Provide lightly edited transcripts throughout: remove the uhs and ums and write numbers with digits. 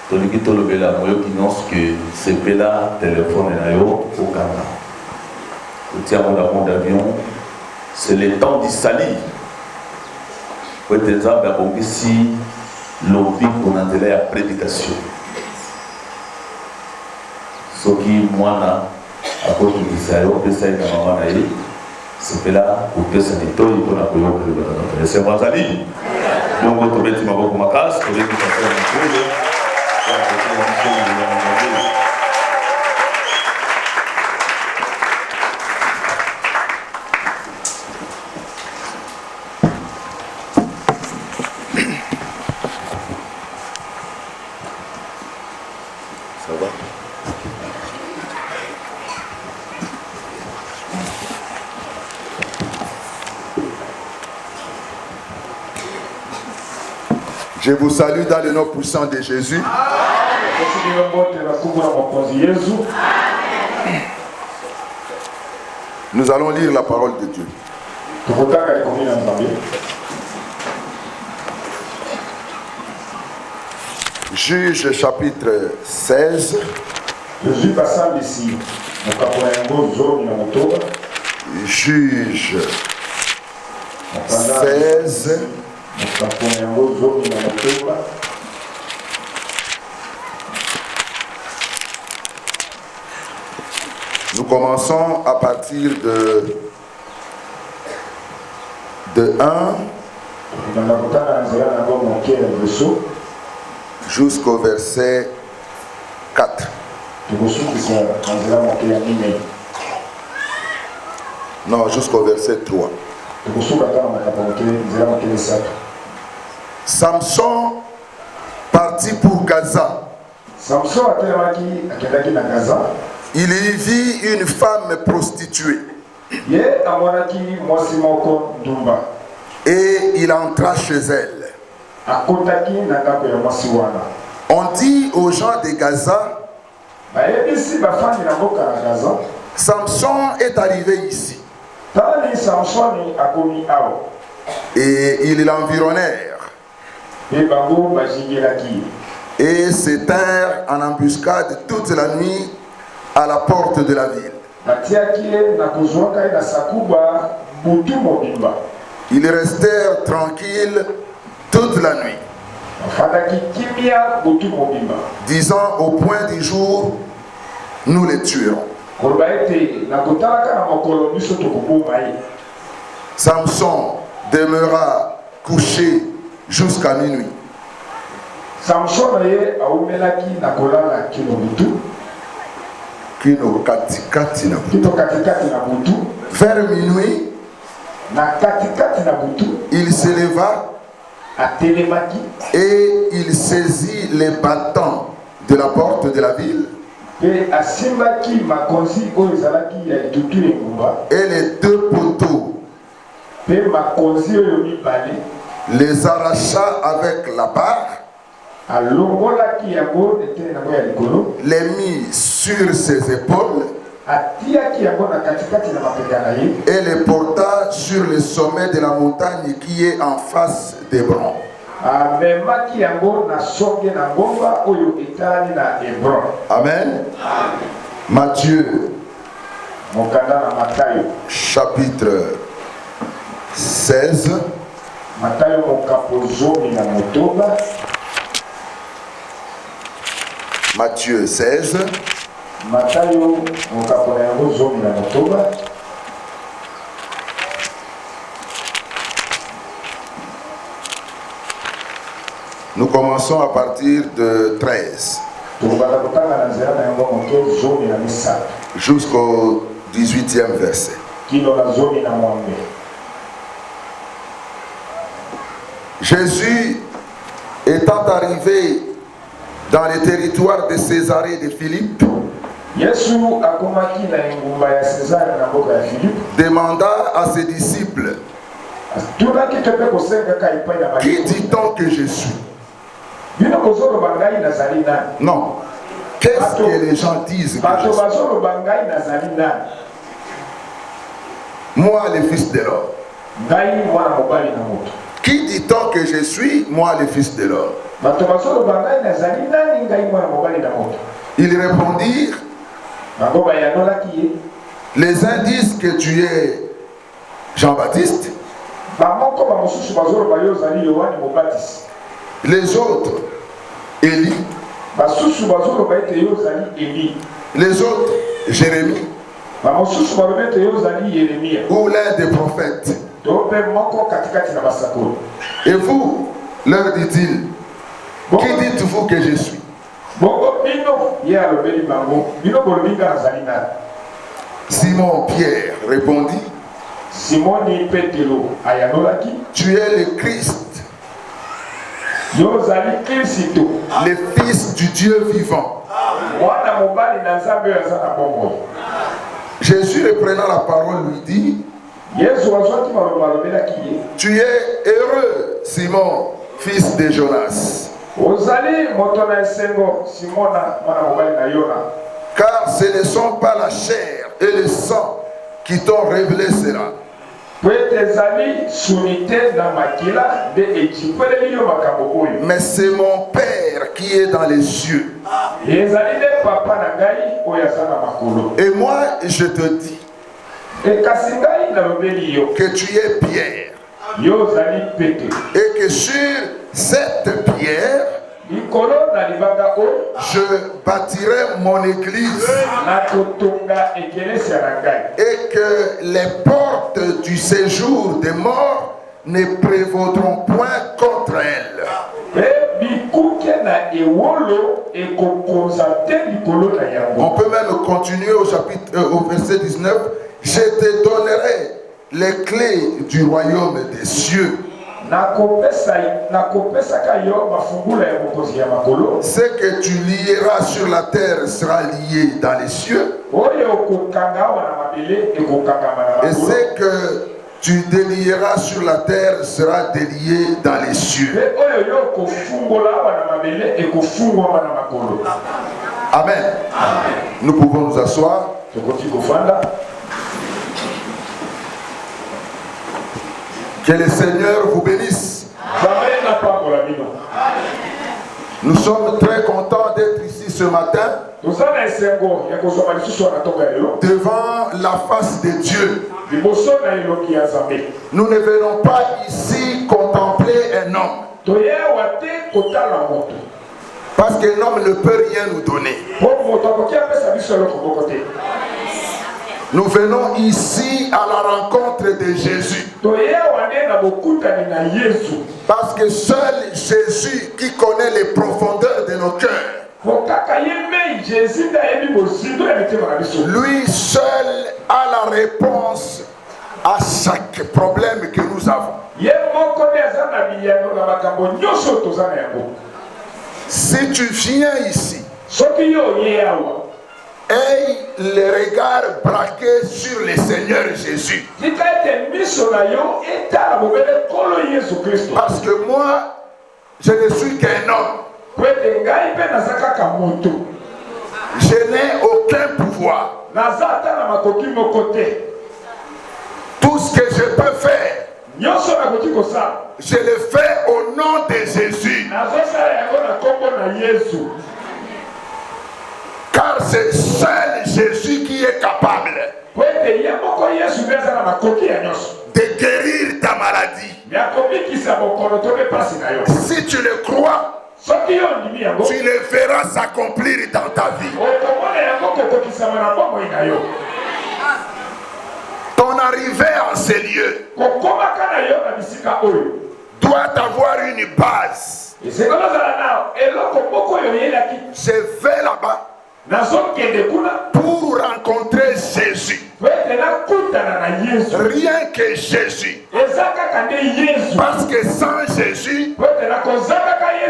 Toliki tolobela moyo qui annonce que c'est pela téléphone na yo au Ghana. Au tiers d'avion, c'est le temps du salut. Pour être exemple, ici, l'objet qu'on a de la prédication. Ce qui, moi, à cause de ça, c'est que là, pour que ça ne tourne pas, c'est moi, Zali. Donc, on peut mettre ma boque, ma casse, on peut mettre ma boque. Ça va? Je vous salue dans le nom puissant de Jésus. Nous allons lire la parole de Dieu. Juge chapitre 16. Juge 16. Nous commençons à partir de 1 jusqu'au verset 4. Non, jusqu'au verset 3. Samson partit pour Gaza. Il y vit une femme prostituée. Et il entra chez elle. On dit aux gens de Gaza, Samson est arrivé ici. Et ils l'environnèrent. Et se tinrent en embuscade toute la nuit à la porte de la ville. Ils restèrent tranquilles toute la nuit, disant au point du jour, nous les tuerons. Samson demeura couché jusqu'à minuit. Vers minuit, il se leva et il saisit les battants de la porte de la ville et les deux poteaux, les arracha avec la barre, les mit sur ses épaules et les porta sur le sommet de la montagne qui est en face d'Hébron. Amen. Matthieu chapitre 16. Matthieu 16. Nous commençons à partir de 13 jusqu'au 18e verset. Jésus étant arrivé dans le territoire de Césarée de Philippe, demanda à ses disciples, qui dit-on que je suis? Non. Qu'est-ce que les gens disent que je suis? Moi, le Fils de l'homme. Qui dit-on que je suis, moi le Fils de l'homme? Ils répondirent, les uns disent que tu es Jean-Baptiste, les autres, Élie, les autres, Jérémie, ou l'un des prophètes. Et vous, leur dit-il, qui dites-vous que je suis? Simon Pierre répondit, tu es le Christ, le Fils du Dieu vivant. Jésus, reprenant la parole, lui dit, tu es heureux, Simon, fils de Jonas, car ce ne sont pas la chair et le sang qui t'ont révélé cela, mais c'est mon Père qui est dans les cieux. Et moi, je te dis que tu es Pierre, et que sur cette pierre, je bâtirai mon église, et que les portes du séjour des morts ne prévaudront point contre elle. On peut même continuer au verset 19. Je te donnerai les clés du royaume des cieux. Ce que tu lieras sur la terre sera lié dans les cieux, et ce que tu délieras sur la terre sera délié dans les cieux. Amen. Nous pouvons nous asseoir. Que le Seigneur vous bénisse. Nous sommes très contents d'être ici ce matin devant la face de Dieu. Nous ne venons pas ici contempler un homme, parce qu'un homme ne peut rien nous donner. Nous venons ici à la rencontre de Jésus, parce que seul Jésus, qui connaît les profondeurs de nos cœurs, lui seul a la réponse à chaque problème que nous avons. Si tu viens ici et le regard braqué sur le Seigneur Jésus, parce que moi, je ne suis qu'un homme, je n'ai aucun pouvoir. Tout ce que je peux faire, je le fais au nom de Jésus, car c'est seul Jésus qui est capable de guérir ta maladie. Si tu le crois, tu le verras s'accomplir dans ta vie. Ton arrivée en ces lieux doit avoir une base. Je vais là-bas pour rencontrer Jésus. Rien que Jésus. Parce que sans Jésus,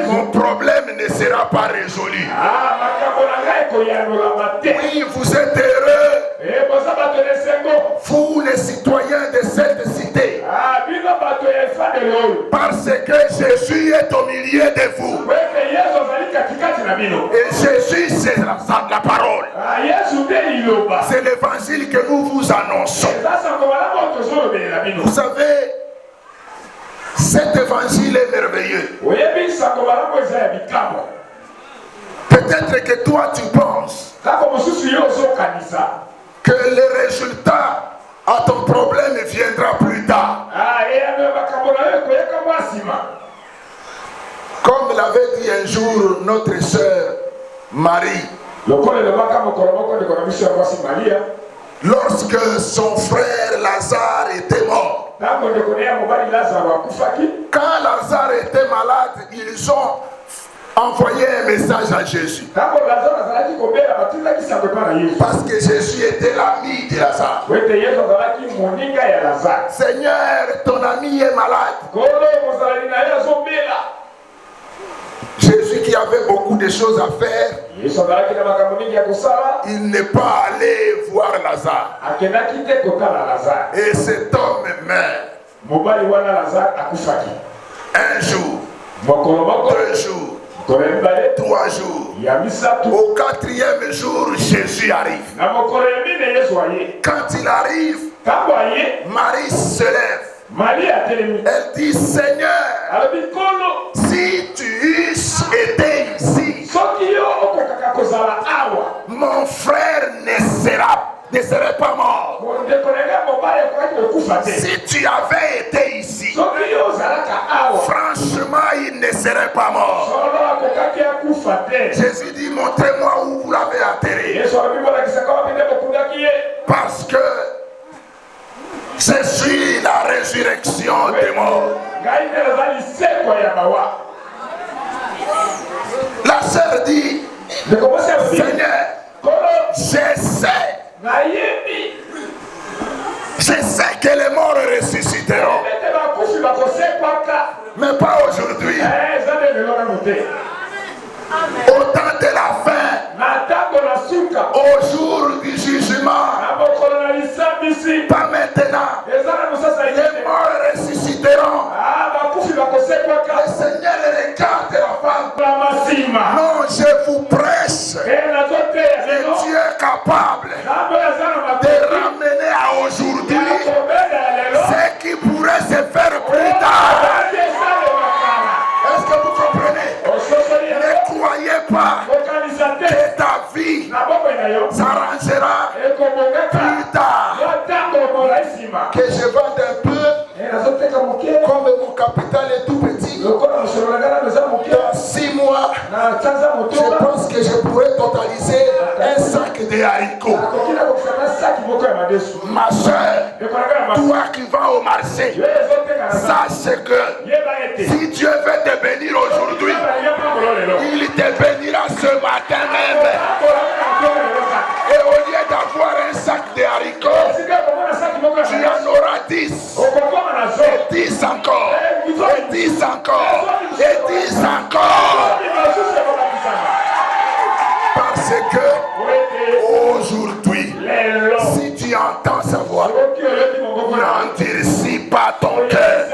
mon problème ne sera pas résolu. Oui, vous êtes heureux, vous les citoyens de cette cité, parce que Jésus est au milieu de vous. Et Jésus, c'est la parole. C'est l'évangile que nous vous annonçons. Vous savez, Cet évangile est merveilleux. Peut-être que toi tu penses que le résultat à ton problème viendra plus tard. Comme l'avait dit un jour notre sœur Marie, lorsque son frère Lazare était mort, quand Lazare était malade, ils ont envoyé un message à Jésus. Parce que Jésus était l'ami de Lazare. Seigneur, ton ami est malade. Jésus qui avait beaucoup de choses à faire, il n'est pas allé voir Lazare. Et cet homme meurt. Un jour, 2 jours, 3 jours. Au 4e jour, Jésus arrive. Quand il arrive, Marie se lève. Elle dit, Seigneur, si tu eusses été ici, mon frère ne serait pas mort. Si tu avais été ici, franchement, il ne serait pas mort. Jésus dit, montrez-moi où vous l'avez atterré. Parce que je suis la résurrection des morts. La sœur dit, Seigneur, je sais que les morts ressusciteront, mais pas aujourd'hui. Au temps de la fin, au jour du jugement, pas maintenant. Les morts ressusciteront. Le Seigneur regarde la femme. Non, je vous prêche. Le Dieu est capable de ramener à aujourd'hui ce qui pourrait se faire plus tard. Est-ce que vous comprenez? Ne croyez pas que ta vie s'arrangera plus tard. Que je vende un peu, comme mon capital est tout petit, dans 6 mois, je pense que je pourrais totaliser un sac de haricots. Ma soeur, toi qui vas au marché, sache que si Dieu veut te bénir aujourd'hui, il te bénira ce matin même. Et au lieu d'avoir un sac de haricots, tu en auras 10. Et 10 encore. Et 10 encore. Et 10 encore. Parce que aujourd'hui, si tu entends sa voix, n'endurcis pas ton cœur.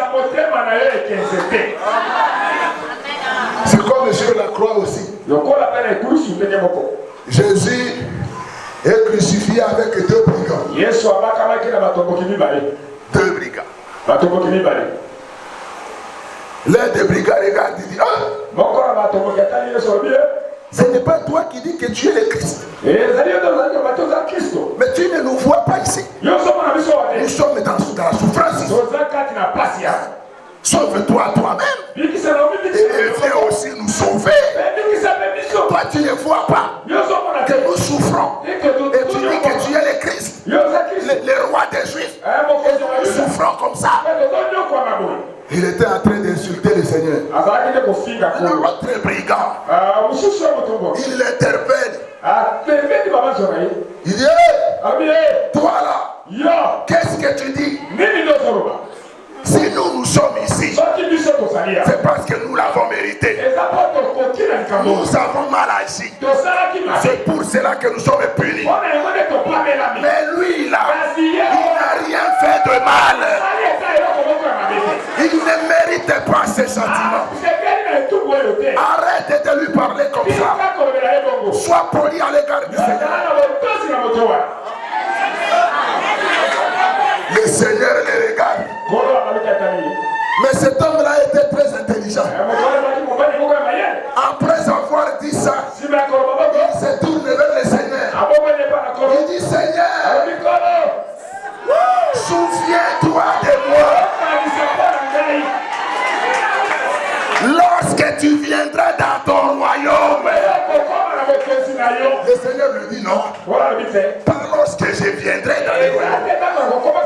C'est comme sur la croix aussi. Jésus est crucifié avec 2 brigands. 2 brigands. L'un des brigands regarde et dit, ah, ce n'est pas toi qui dis que tu es le Christ. Mais tu ne nous vois pas ici. Nous sommes dans la souffrance ici. Sauve-toi toi-même. Et viens aussi nous sauver. Toi tu ne vois pas que nous souffrons. Et tu dis que tu es le Christ, le roi des Juifs. Et nous souffrons comme ça. Il était en train d'insulter le Seigneur. L'autre brigand, il l'interpelle. Il dit, hey, toi là, qu'est-ce que tu dis? Si nous sommes ici, c'est parce que nous l'avons mérité. Nous avons mal agi. C'est pour cela que nous sommes punis. Mais lui là, il n'a rien fait de mal. Il ne mérite pas ces sentiments. Arrête de lui parler comme ça. Sois poli à l'égard du Seigneur. Le Seigneur les regarde. Mais cet homme-là était très intelligent. Après avoir dit ça, il se tourne vers le Seigneur. Il dit, Seigneur, souviens-toi de moi. Lorsque tu viendras dans ton royaume. Le Seigneur lui dit non. Pas lorsque je viendrai dans le royaume.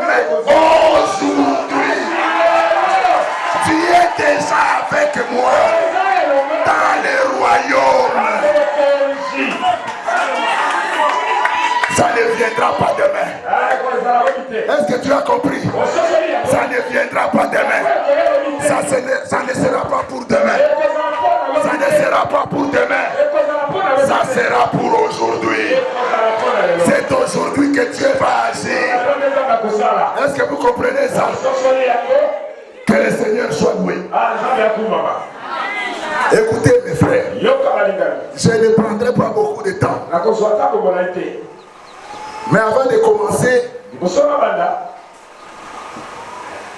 Mais aujourd'hui, tu es déjà avec moi dans le royaume. Ça ne viendra pas demain. Est-ce que tu as compris? Ça ne viendra pas demain. Ça ne sera pas pour demain. Ça ne sera pas pour demain. Ça sera pour aujourd'hui. C'est aujourd'hui que Dieu va agir. Est-ce que vous comprenez ça? Que le Seigneur soit loué. Écoutez mes frères, je ne prendrai pas beaucoup de temps. Mais avant de commencer,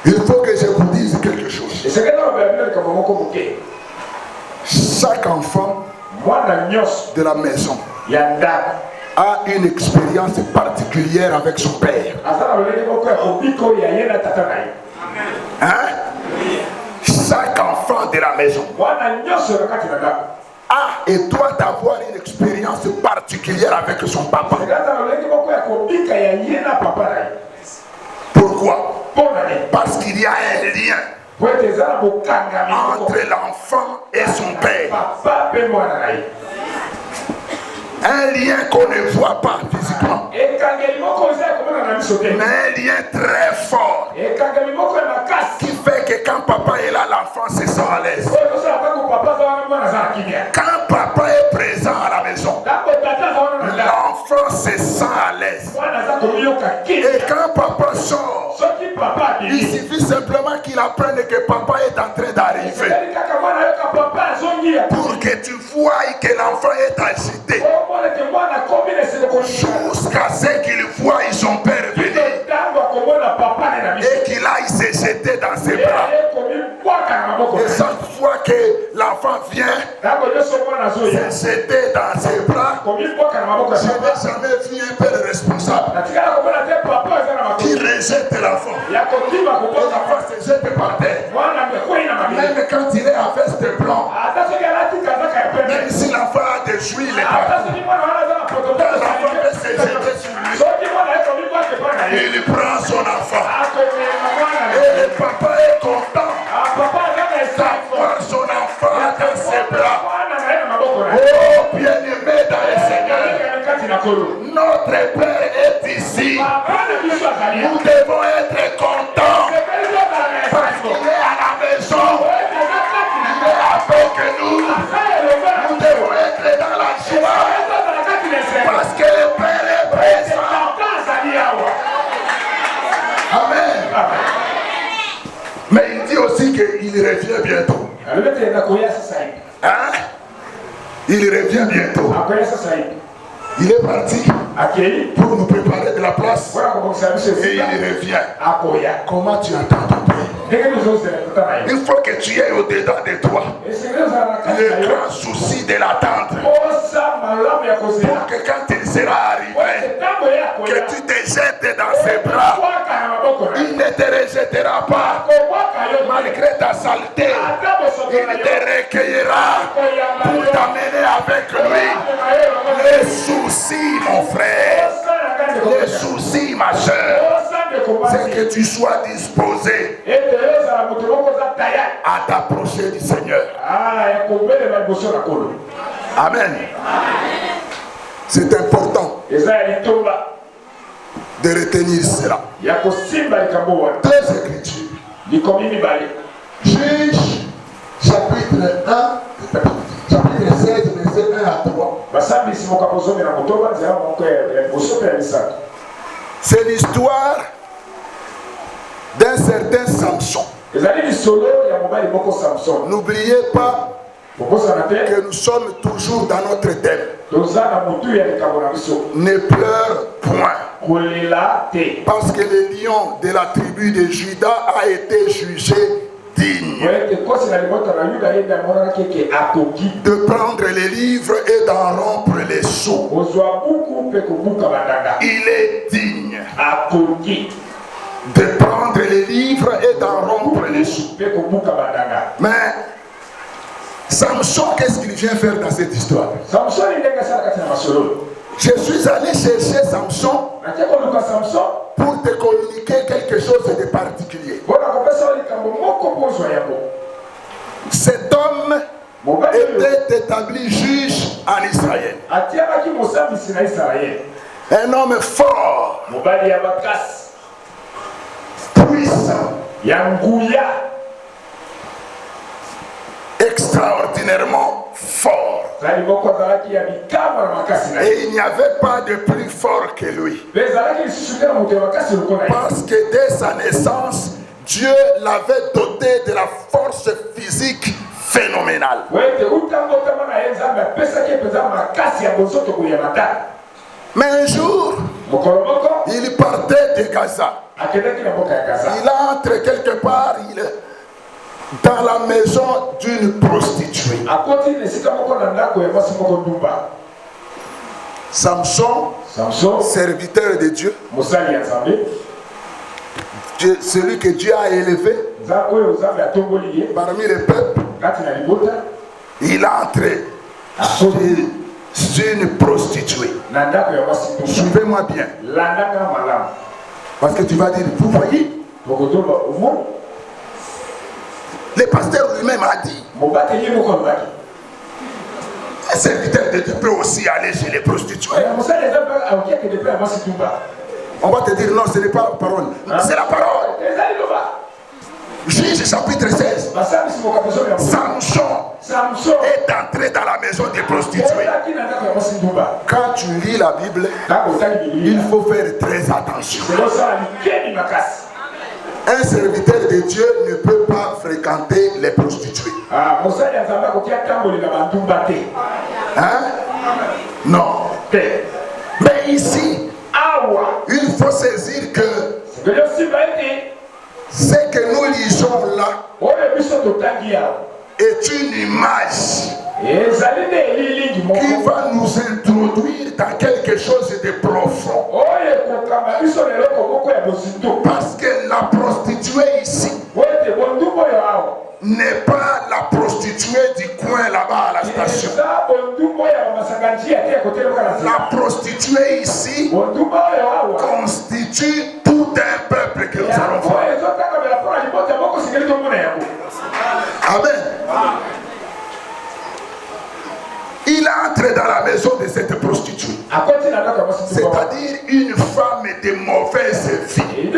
il faut que je vous dise quelque chose. Chaque enfant de la maison a une expérience particulière avec son père. Hein? Chaque enfant de la maison et doit avoir une expérience particulière avec son papa. Pourquoi? Parce qu'il y a un lien entre l'enfant et son père. Un lien qu'on ne voit pas physiquement, mais un lien très fort qui fait que quand papa est là, l'enfant se sent à l'aise. Quand papa est présent à la maison, l'enfant se sent à l'aise. Et quand papa sort, il suffit simplement qu'il apprenne que papa est en train d'arriver pour que tu vois que l'enfant est agité, jusqu'à ce qu'il voie son père venir et qu'il aille se jeter dans ses bras. Et chaque fois que l'enfant vient se jeter dans ses bras, je n'ai jamais vu un père responsable qui rejette l'enfant. L'enfant se jette par terre. Même quand il est en veste blanc, même si l'enfant a des huiles, l'enfant peut se jeter sur lui. Il prend son enfant. Et le papa est content d'avoir son enfant dans ses bras. Oh, bien-aimé dans le Seigneur, notre Père est ici. Nous devons être contents parce qu'il est à la maison. Il est avec nous. Nous devons être dans la joie parce que le Père est présent. Amen. Mais il dit aussi qu'il revient bientôt. Hein? Il revient bientôt. Il est parti pour nous préparer de la place. Et il revient. Comment tu entends ton Père? Il faut que tu aies au-dedans de toi le grand souci de l'attendre. Pour que quand il sera arrivé, que tu te jettes dans ses bras. Il ne te rejettera pas. Malgré ta saleté, il te recueillera pour t'amener avec lui. Les soucis, mon frère, les soucis, ma soeur, c'est que tu sois disposé à t'approcher du Seigneur. Amen. C'est important de retenir cela. Deux écritures. Juge chapitre 1, chapitre 16, verset 1 à 3. C'est l'histoire d'un certain Samson. N'oubliez pas que nous sommes toujours dans notre thème. Ne pleure point. Parce que le lion de la tribu de Juda a été jugé digne de prendre les livres et d'en rompre les sceaux. Il est digne de prendre les livres et d'en rompre les sceaux. Mais Samson, qu'est-ce qu'il vient faire dans cette histoire? Je suis allé chercher Samson pour te communiquer quelque chose de particulier. Cet homme était établi juge en Israël. Un homme fort, puissant, extraordinairement fort. Et il n'y avait pas de plus fort que lui. Parce que dès sa naissance, Dieu l'avait doté de la force physique phénoménale. Mais un jour, il partait de Gaza. Il entre quelque part, dans la maison d'une prostituée. Samson, serviteur de Dieu, celui que Dieu a élevé parmi les peuples, il entre chez une prostituée. Suivez-moi bien. Parce que tu vas dire, vous voyez, le pasteur lui-même a dit, un serviteur de Dieu peut aussi aller chez les prostituées. On va te dire non, ce n'est pas la parole. C'est la parole. Juge chapitre 16. Samson est entré dans la maison des prostituées. Quand tu lis la Bible, il faut faire très attention. Un serviteur de Dieu ne peut pas fréquenter les prostituées. Hein? Non. Mais ici, il faut saisir que ce que nous lisons là est une image qui va nous introduire dans quelque chose de profond. Parce que la prostituée ici n'est pas la prostituée du coin là-bas à la station. La prostituée ici constitue tout un peuple que nous allons voir. Amen. Il entre dans la maison de cette prostituée, c'est-à-dire une femme de mauvaise vie,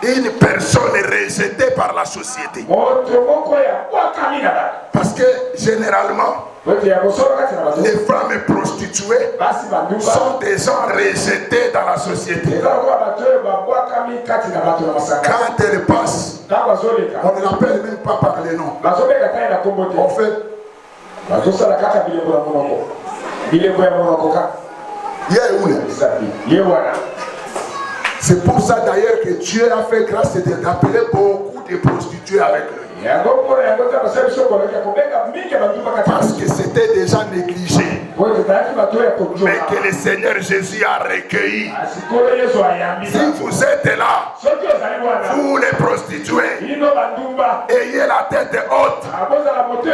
une personne rejetée par la société. Parce que généralement, les femmes prostituées sont des gens rejetés dans la société. Quand elles passent, on ne l'appelle même pas par les noms. On fait c'est pour ça d'ailleurs que Dieu a fait grâce d'appeler beaucoup de prostituées avec lui. Parce que c'était déjà négligé. Mais que le Seigneur Jésus a recueilli. Si vous êtes là, vous les prostituées, ayez la tête haute.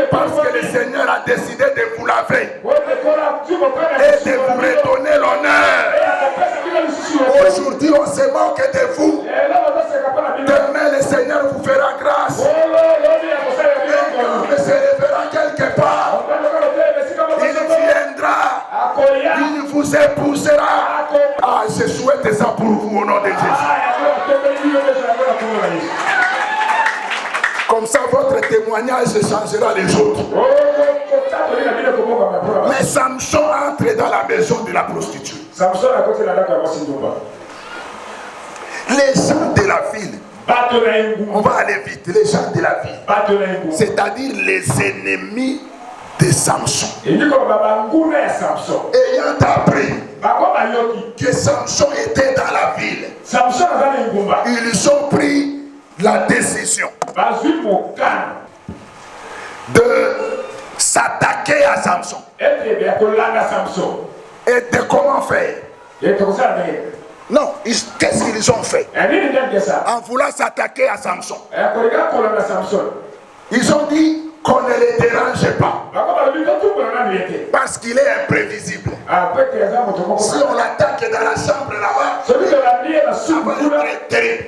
Parce que le Seigneur a décidé de vous laver et de vous redonner l'honneur. Aujourd'hui, on se moque de vous. Demain, le Seigneur vous fera grâce. Il se lèvera quelque part. Il viendra. Il vous épousera. Ah, je souhaite ça pour vous au nom de Jésus. Comme ça, votre témoignage changera les autres. Mais Samson entre dans la maison de la prostituée. Les gens de la ville, on va aller vite, les gens de la ville, c'est-à-dire les ennemis de Samson, ayant appris que Samson était dans la ville, ils ont pris la décision de s'attaquer à Samson et de comment faire. Non, qu'est-ce qu'ils ont fait en voulant s'attaquer à Samson? Ils ont dit qu'on ne les dérange pas parce qu'il est imprévisible. Si on l'attaque dans la chambre là-bas, ça va être terrible.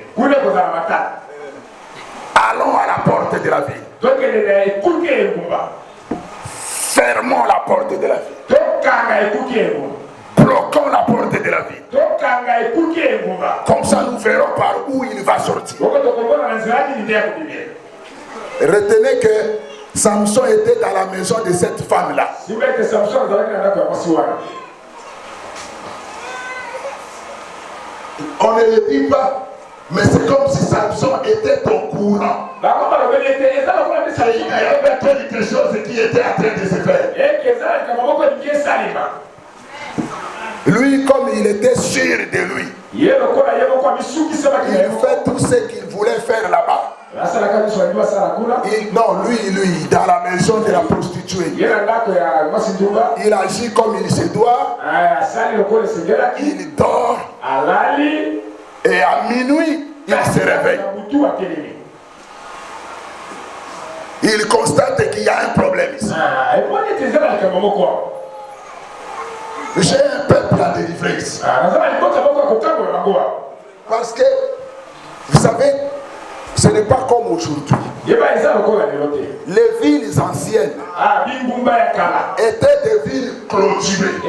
Allons à la porte de la ville. Fermons la porte de la ville. Bloquons la porte de la ville. Comme ça nous verrons par où il va sortir. Retenez que Samson était dans la maison de cette femme-là. On ne le dit pas, mais c'est comme si Samson était au courant. Il y avait quelque chose qui était en train de se faire. Lui, comme il était sûr de lui, il fait tout ce qu'il voulait faire là-bas. Non, lui, dans la maison de la prostituée, il agit comme il se doit. Il dort. Et à minuit, il se réveille. Il constate qu'il y a un problème ici. J'ai un peuple à délivrer ici. Parce que, vous savez, ce n'est pas comme aujourd'hui. Les villes anciennes étaient des villes clôturées.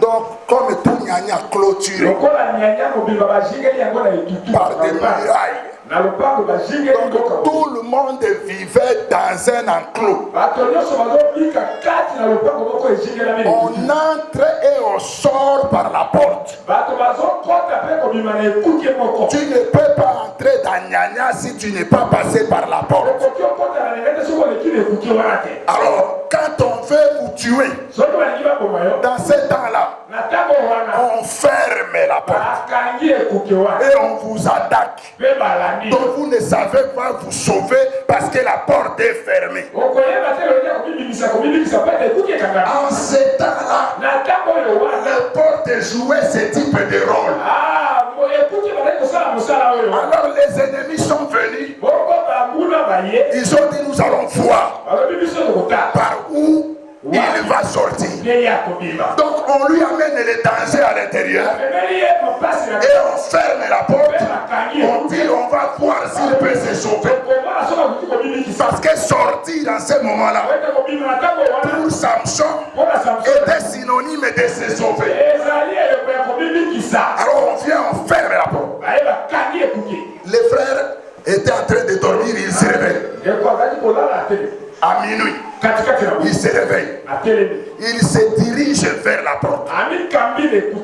Donc, comme tout Nyanya clôturé par des murailles. Donc, tout le monde vivait dans un enclos. On entre et on sort par la porte. Tu ne peux pas entrer dans Nyanya si tu n'es pas passé par la porte. Alors, quand on veut vous tuer, dans ce temps-là, on ferme la porte et on vous attaque. Donc vous ne savez pas vous sauver parce que la porte est fermée. En ce temps-là, la porte jouait ce type de rôle. Alors les ennemis sont venus. Ils ont dit nous allons voir par où il va sortir. Donc on lui amène les dangers à l'intérieur et on ferme la porte. On dit on va voir s'il peut se sauver. Parce que sortir dans ce moment-là pour Samson était synonyme de se sauver. Alors on vient, on ferme la porte. Les frères étaient en train de dormir, ils se réveillent. À minuit, il se réveille. Il se dirige vers la porte.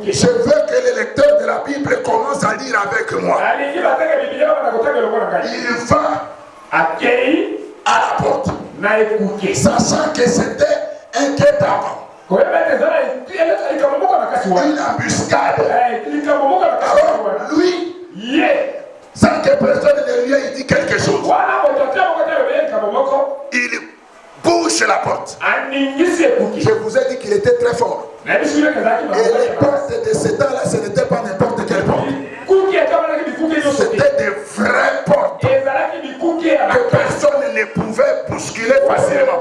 Je veux que le lecteur de la Bible commence à lire avec moi. Il va à la porte, sachant que c'était un guet-apens, une embuscade. Alors lui, sans que personne ne lui ait dit quelque chose, il bouge la porte. Je vous ai dit qu'il était très fort. Et les portes de ce temps-là, ce n'était pas n'importe quelle porte. C'était des vraies portes que personne ne pouvait bousculer facilement.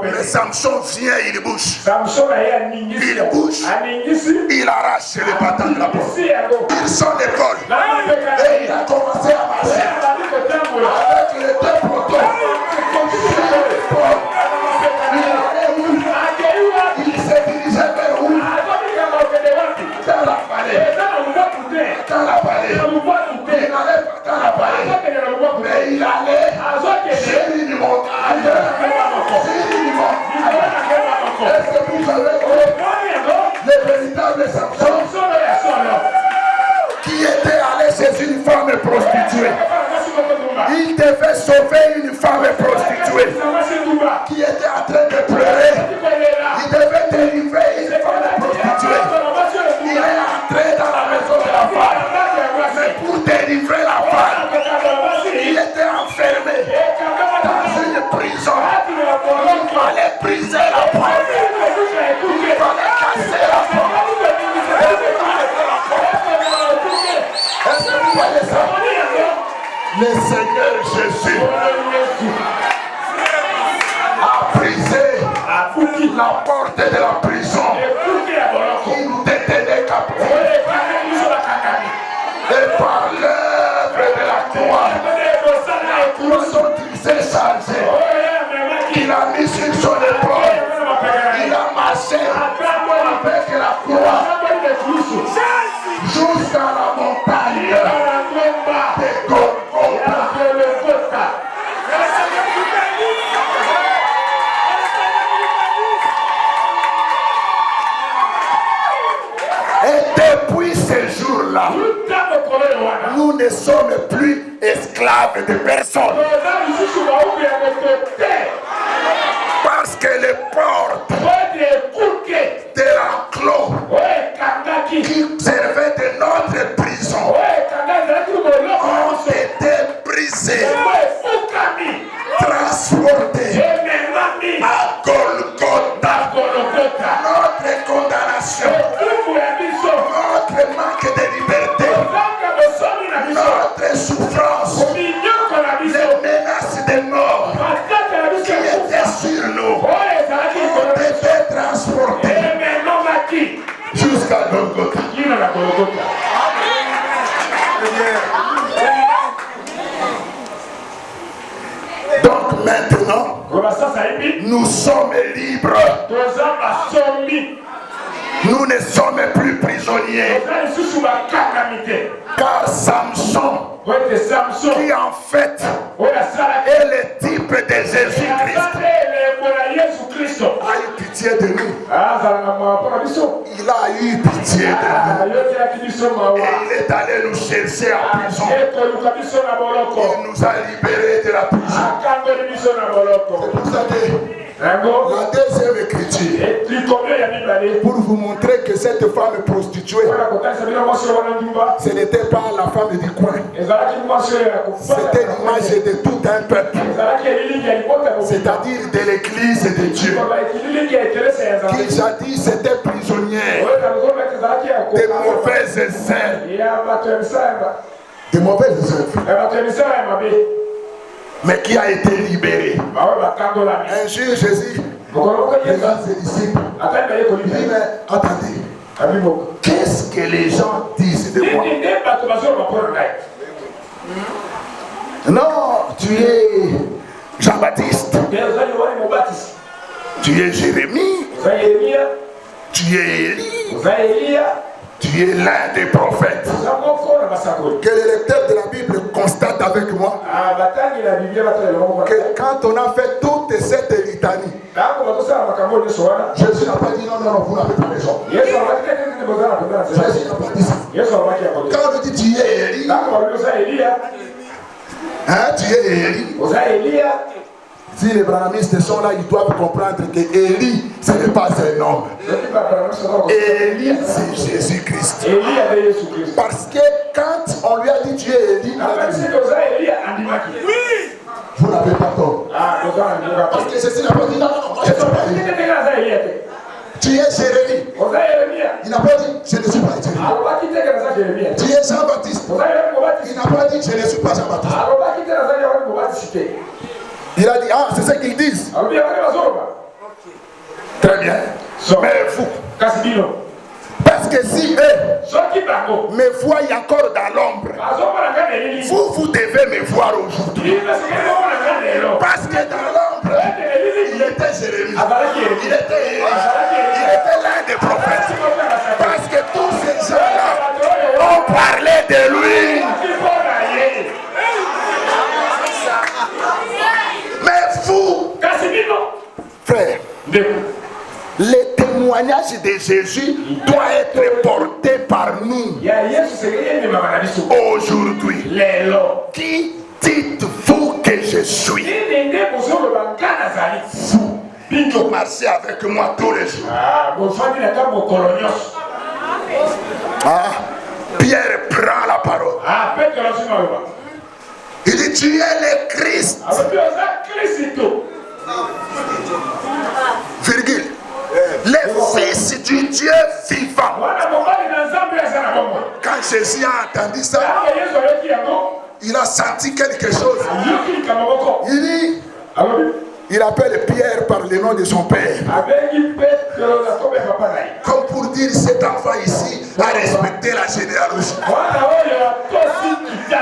Mais Samson vient, il bouge. Il bouge. Il arrache les battants de la porte. Il sort l'épaule. Et il a commencé à marcher avec les deux poteaux. Il s'est dirigé vers où? Dans la vallée. Dans la vallée. Il n'allait pas dans la vallée, mais il allait sur une montagne. Est-ce que vous savez le véritable Samson qui était allé chez une femme prostituée? Il devait sauver une femme prostituée qui était en train de pleurer. Il devait délivrer une femme prostituée. Il est entré dans la maison de la femme. voyez ça? Le Seigneur Jésus a brisé la porte de la prison qui nous détenait captifs. Et par l'œuvre de la croix, nous sommes chargés. Il a mis sur son épaule, il a marché avec la croix jusqu'à la montagne de Golgotha. Et depuis ce jour-là, nous ne sommes plus esclaves de personne. Parce que les portes de l'enclos qui servaient de notre prison ont été brisées, transportées à Golgotha. Notre condamnation, notre manque de liberté, notre souffrance, les menaces de mort qui étaient sur nous ont été transportées jusqu'à Golgotha. Donc maintenant, nous sommes libres. Nous ne sommes plus prisonniers. Car Samson, qui en fait est le type de Jésus-Christ, a eu pitié de nous. Il a eu pitié de nous. Et il est allé nous chercher à prison. Il nous a libérés de la prison. C'est pour ça que la deuxième écriture, pour vous montrer que cette femme prostituée, ce n'était pas la femme du coin, c'était l'image de tout un peuple, c'est-à-dire de l'église de Dieu, qui jadis était prisonnière de mauvaises œuvres, de mauvaises œuvres, mais qui a été libéré. Un jour, Jésus regarde ses disciples. Il dit, mais attendez, qu'est-ce que les gens disent de moi? Non, tu es Jean-Baptiste, tu es Jérémie, tu es Élie, tu es l'un des prophètes. Que le lecteur de la Bible constate avec moi que quand on a fait toute cette litanie, Jésus n'a pas dit non, vous n'avez pas raison. Jésus n'a pas dit ça. Quand on dit tu es Élie, tu es Élie. Si les branhamistes sont là, ils doivent comprendre que Élie, ce n'est pas un homme. Élie, c'est Jésus-Christ. Parce que quand on lui a dit tu es Élie, vous n'avez pas tort. Parce que Jésus n'a pas dit non, moi je ne suis pas Élie. Tu es Jérémie. Il n'a pas dit je ne suis pas Jérémie. Tu es Jean-Baptiste. Il n'a pas dit je ne suis pas Jean-Baptiste. Il a dit, c'est ce qu'ils disent. Très bien. Mais vous, parce que si eux me voient encore dans l'ombre, vous devez me voir aujourd'hui. Parce que dans l'ombre, il était Jérémie, il était Élie, il était l'un des prophètes. Parce que tous ces gens-là ont parlé de lui. Frère, le témoignage de Jésus doit être porté par nous aujourd'hui. Qui dites-vous que je suis? Vous qui marchez avec moi tous les jours. Pierre prend la parole. Il dit tu es le Christ. Virgule. Le Fils du Dieu vivant. Quand Jésus a entendu ça, il a senti quelque chose. Il dit, il appelle Pierre par le nom de son père. Comme pour dire, cet enfant ici a respecté la généalogie.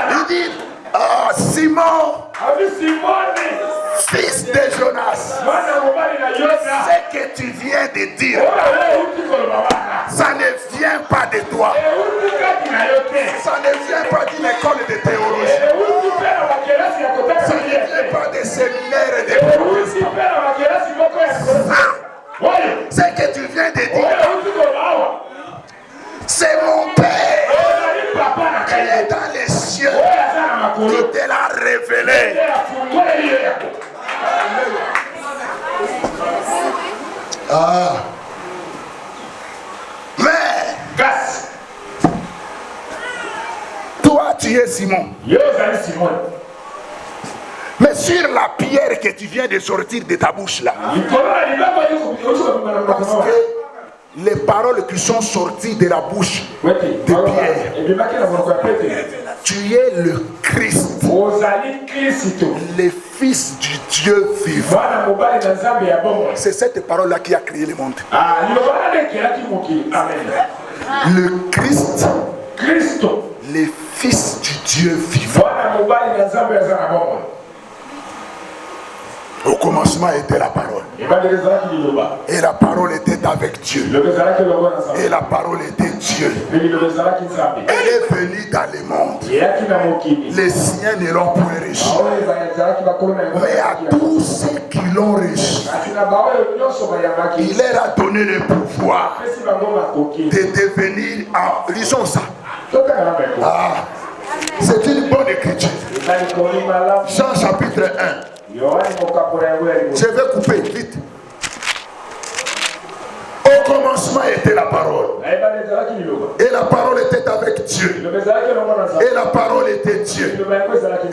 Il dit, ah, Simon, fils de Jonas, ce que tu viens de dire, ça ne vient pas de toi. Ça ne vient pas d'une école de théologie. Ça ne vient pas des séminaires et des prophéties. Ce que tu viens de dire, c'est mon Père qui est dans les cieux qui te l'a révélé. Ah. Mais toi tu es Simon. Mais sur la pierre que tu viens de sortir de ta bouche là, parce que les paroles qui sont sorties de la bouche de Pierre, tu es le Christ, le Fils du Dieu vivant. C'est cette parole-là qui a créé le monde. Le Christ, le Fils du Dieu vivant. Au commencement était la parole. Et la parole était avec Dieu. Et la parole était Dieu. Elle est venue dans le monde. Les siens ne l'ont point reçu. Mais à tous ceux qui l'ont reçu, il leur a donné le pouvoir de devenir. Lisons ça. Ah, c'est une bonne écriture. Jean chapitre 1. Je vais couper vite. Au commencement était la parole. Et la parole était avec Dieu. Et la parole était Dieu.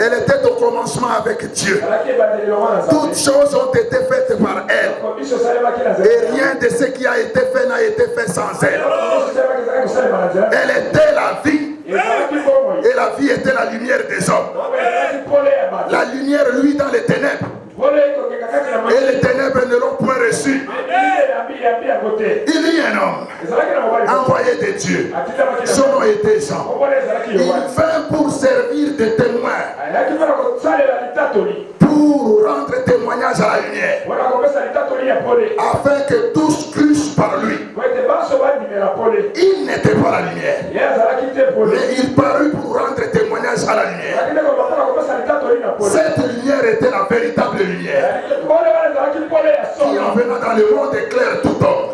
Elle était au commencement avec Dieu. Toutes choses ont été faites par elle. Et rien de ce qui a été fait n'a été fait sans elle. Elle était la vie. Et la vie était la lumière des hommes. La lumière, lui, dans les ténèbres. Et les ténèbres ne l'ont point reçu. Il y a un homme envoyé de Dieu. Son nom était Jean. Il vint pour servir de témoin, pour rendre témoignage à la lumière, afin que tous crussent par lui. Il n'était pas la lumière, mais il parut pour rendre témoignage à la lumière. Cette lumière était la véritable lumière, qui en venant dans le monde éclaire tout homme.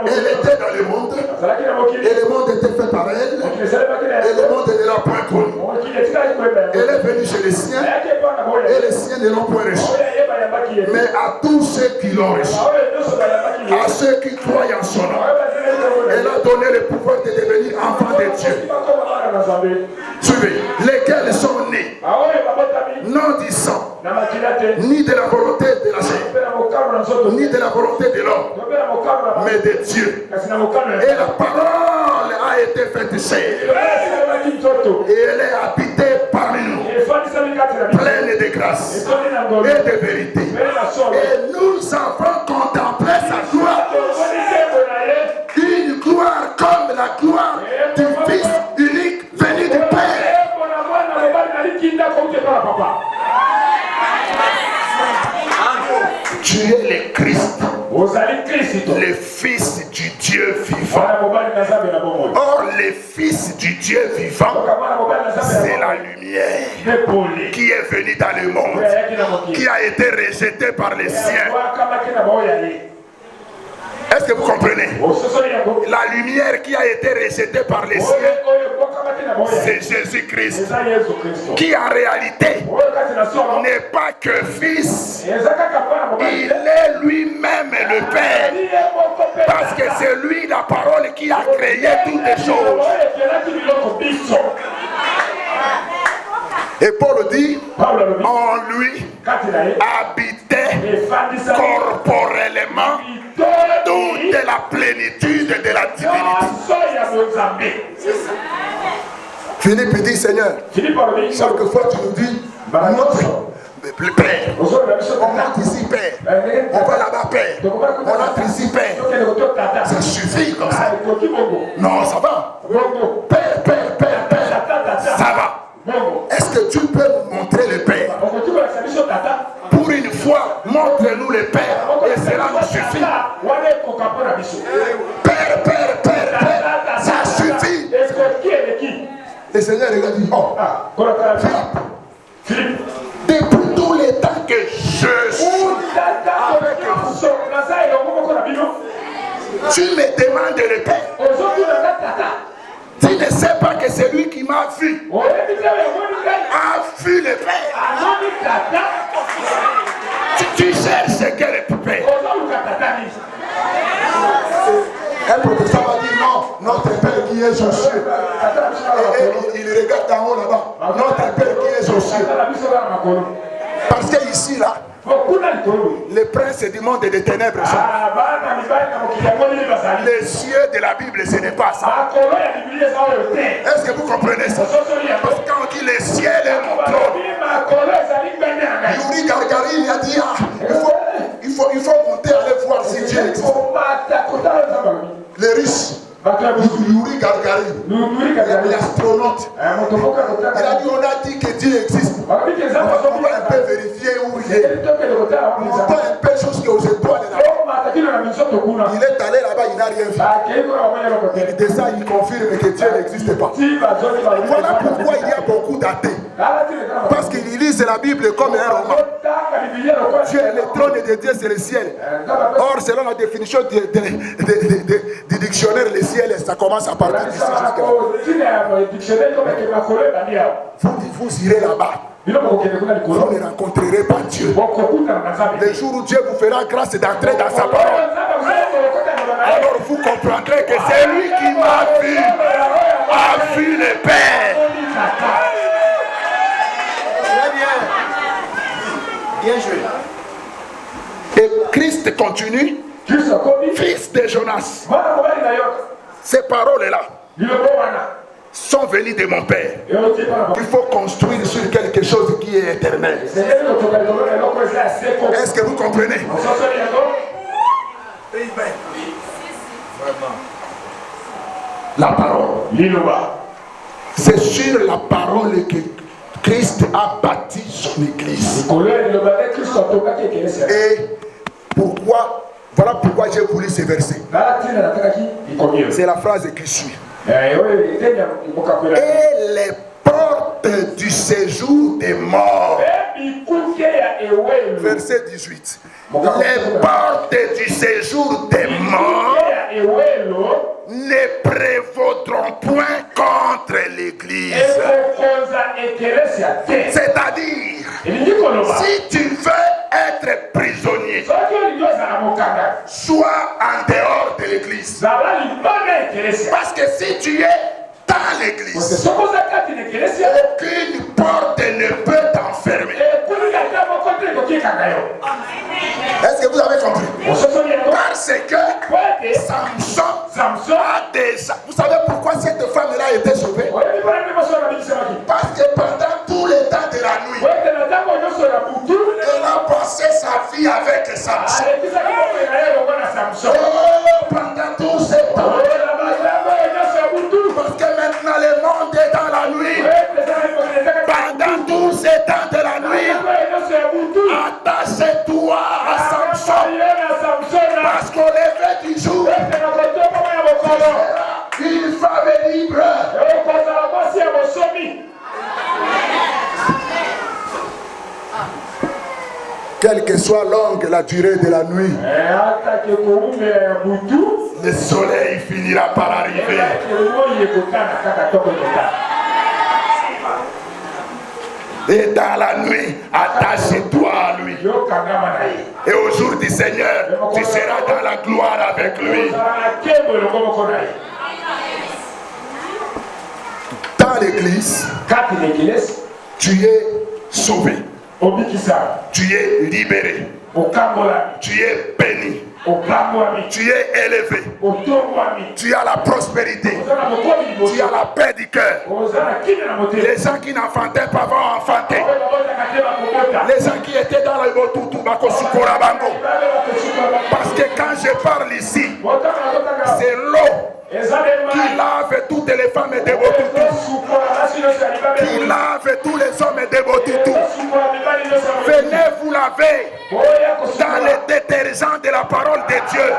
Elle était dans le monde, et le monde était fait par elle, et le monde ne l'a point connue. Elle est venue chez les siens, et les siens ne l'ont point reçu. Mais à tous ceux qui l'ont reçu, à ceux qui croient en son nom, elle a donné le pouvoir de devenir enfants de Dieu. Suivez, lesquels sont nés, non du sang, ni de la volonté de la chair, ni de la volonté de l'homme, mais de Dieu. Et la parole a été faite chair, et elle est habitée parmi nous, pleine de grâce et de vérité. Et nous avons contemplé sa gloire, une gloire comme la gloire du Fils unique venu du Père. Tu es le Christ, le Fils du Dieu vivant. Or, le Fils du Dieu vivant, c'est la lumière qui est venue dans le monde, qui a été rejetée par les siens. Est-ce que vous comprenez? La lumière qui a été rejetée par les siens, c'est Jésus-Christ, qui en réalité n'est pas que Fils, il est lui-même le Père, parce que c'est lui la parole qui a créé toutes les choses. Et Paul dit, en lui habitait corporellement toute la plénitude de la divinité. Philippe dit, Seigneur, chaque fois tu nous dis, notre Père, on entre ici, Père, on va là-bas, Père, on entre ici, Père, ça suffit comme ça. Non, ça va. Père, Père, Père, Père, ça va. Est-ce que tu peux nous montrer le Père? Pour une fois, montre-nous le Père et cela nous suffit. Père, Père, Père, Père, ça suffit. Le Seigneur lui a dit, oh, Philippe, depuis tous les temps que je suis avec vous, tu me demandes le Père. Tu ne sais pas que c'est lui qui m'a vu a vu le Père. Tu cherches ce qu'est le Père. Un protestant va dire non, notre Père qui est aux cieux. Et il regarde d'en haut là-bas. Notre Père qui est aux cieux. Parce que ici là, les princes du monde et des ténèbres sont. Les cieux de la Bible, ce n'est pas ça. Est-ce que vous comprenez ça? Parce que quand on dit les ciels et mon trône, Yuri Gargari il a dit il faut monter aller voir si Dieu existe. Les riches, Yuri Gargari, l'astronaute, il a dit on a dit que Dieu existe. On va un peu vérifier où il est. Montons un peu jusqu'aux étoiles là-bas. Il est allé là-bas, il n'a rien vu. Il descend, il confirme que Dieu n'existe pas. Voilà pourquoi il y a beaucoup d'athées. Parce qu'ils lisent la Bible comme un roman. Dieu, le trône de Dieu, c'est le ciel. Or, selon la définition du dictionnaire, le ciel, ça commence à partir d'ici vous irez là-bas. Vous ne rencontrerez pas Dieu. Le jour où Dieu vous fera grâce d'entrer dans sa parole, alors vous comprendrez que c'est lui qui m'a vu, a vu le Père. Très bien. Bien joué. Et Christ continue, fils de Jonas. Ces paroles-là sont venues de mon Père. Il faut construire sur quelque chose qui est éternel. Est-ce que vous comprenez? La parole. C'est sur la parole que Christ a bâti son église. Et voilà pourquoi j'ai voulu ce verset. C'est la phrase qui suit. Et les portes du séjour des morts. Verset 18. Les portes du séjour des morts ne prévaudront point contre l'église. C'est-à-dire, si tu veux être prisonnier, sois en dehors de l'église. Parce que si tu es dans l'église, aucune porte ne peut t'enfermer. Est-ce que vous avez compris? Parce que Samson a déjà... Vous savez pourquoi cette femme-là a été sauvée? Parce que pendant tout le temps de la nuit, elle a passé sa vie avec Samson. Oh, pendant tout ce temps. Parce que maintenant le monde est dans la nuit. Pendant tout ce temps de la nuit, attache-toi à Samson. Parce qu'au lever du jour, une femme libre. Quelle que soit longue la durée de la nuit, le soleil finira par arriver. Et dans la nuit, attache-toi à lui. Et au jour du Seigneur, tu seras dans la gloire avec lui. Dans l'église, tu es sauvé. Tu es libéré. Tu es béni. Tu es élevé. Tu as la prospérité. Tu as la paix du cœur. Les gens qui n'enfantaient pas vont enfanter. Les gens qui étaient dans le botutu, parce que quand je parle ici, c'est l'eau qui lave toutes les femmes de Botutu, qui lave tous les hommes de Botutu. Venez vous laver dans le détergent de la parole de Dieu.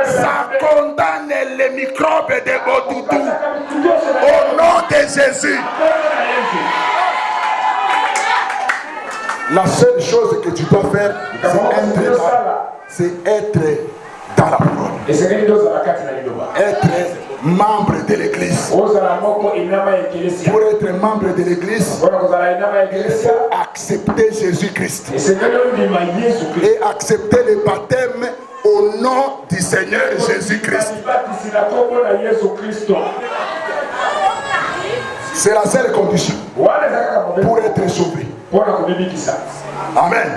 Ça condamne les microbes de Botutu au nom de Jésus. La seule chose que tu dois faire, c'est être dans la parole. Être membre de l'église. Pour être membre de l'église, il faut accepter Jésus-Christ et accepter le baptême au nom du Seigneur Jésus-Christ. C'est la seule condition pour être sauvé. Amen.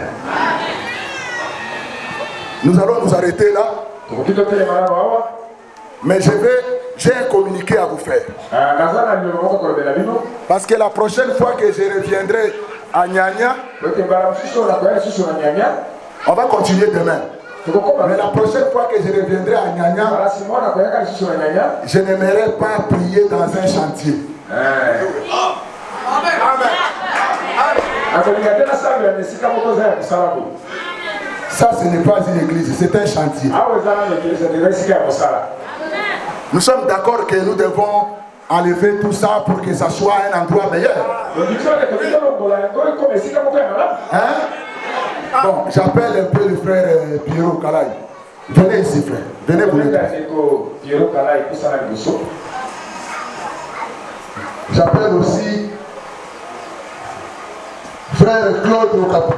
Nous allons nous arrêter là. Mais j'ai un communiqué à vous faire. Parce que la prochaine fois que je reviendrai à Nyanya, on va continuer demain. Mais la prochaine fois que je reviendrai à Nyanya, je n'aimerais pas prier dans un chantier. Amen. Ça, ce n'est pas une église, c'est un chantier. Nous sommes d'accord que nous devons enlever tout ça pour que ça soit un endroit meilleur. Hein? Bon, j'appelle un peu le frère Pierrot Kalaï. Venez ici, frère. Venez vous aider. J'appelle aussi frère Claude Okapi.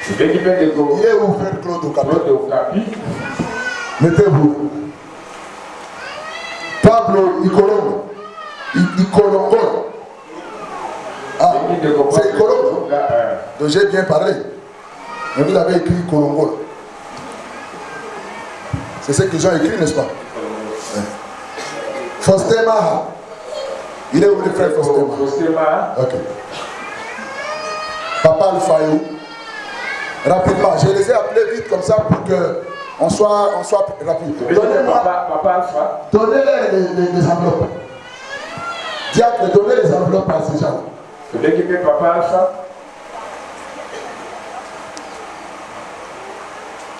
Il est où, frère Claude Okapi? Mettez-vous. Pablo Icolongo. Icolongo. Ah, c'est Icolongo. Donc j'ai bien parlé. Mais vous avez écrit Icolongo. C'est ce qu'ils ont écrit, n'est-ce pas? Ouais. Fostema. Il est où le frère Fostema? Ok. Papa Alfayo. Rapidement, je les ai appelés vite comme ça pour qu'on soit rapide. Donnez-les les enveloppes. Diacre, donnez les enveloppes à ces gens.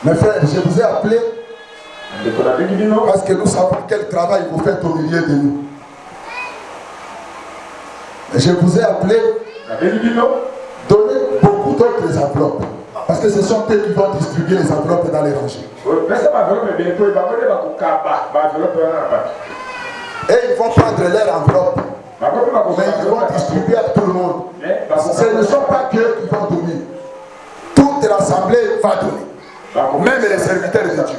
Mes frères, je vous ai appelé parce que nous savons quel travail vous faites au milieu de nous. Je vous ai appelé, donnez beaucoup d'autres enveloppes. Parce que ce sont eux qui vont distribuer les enveloppes dans les rangées. Et ils vont prendre leur enveloppe. Mais ils vont distribuer à tout le monde. Ce ne sont pas qu'eux qui vont donner. Toute l'assemblée va donner. Même les serviteurs de Dieu.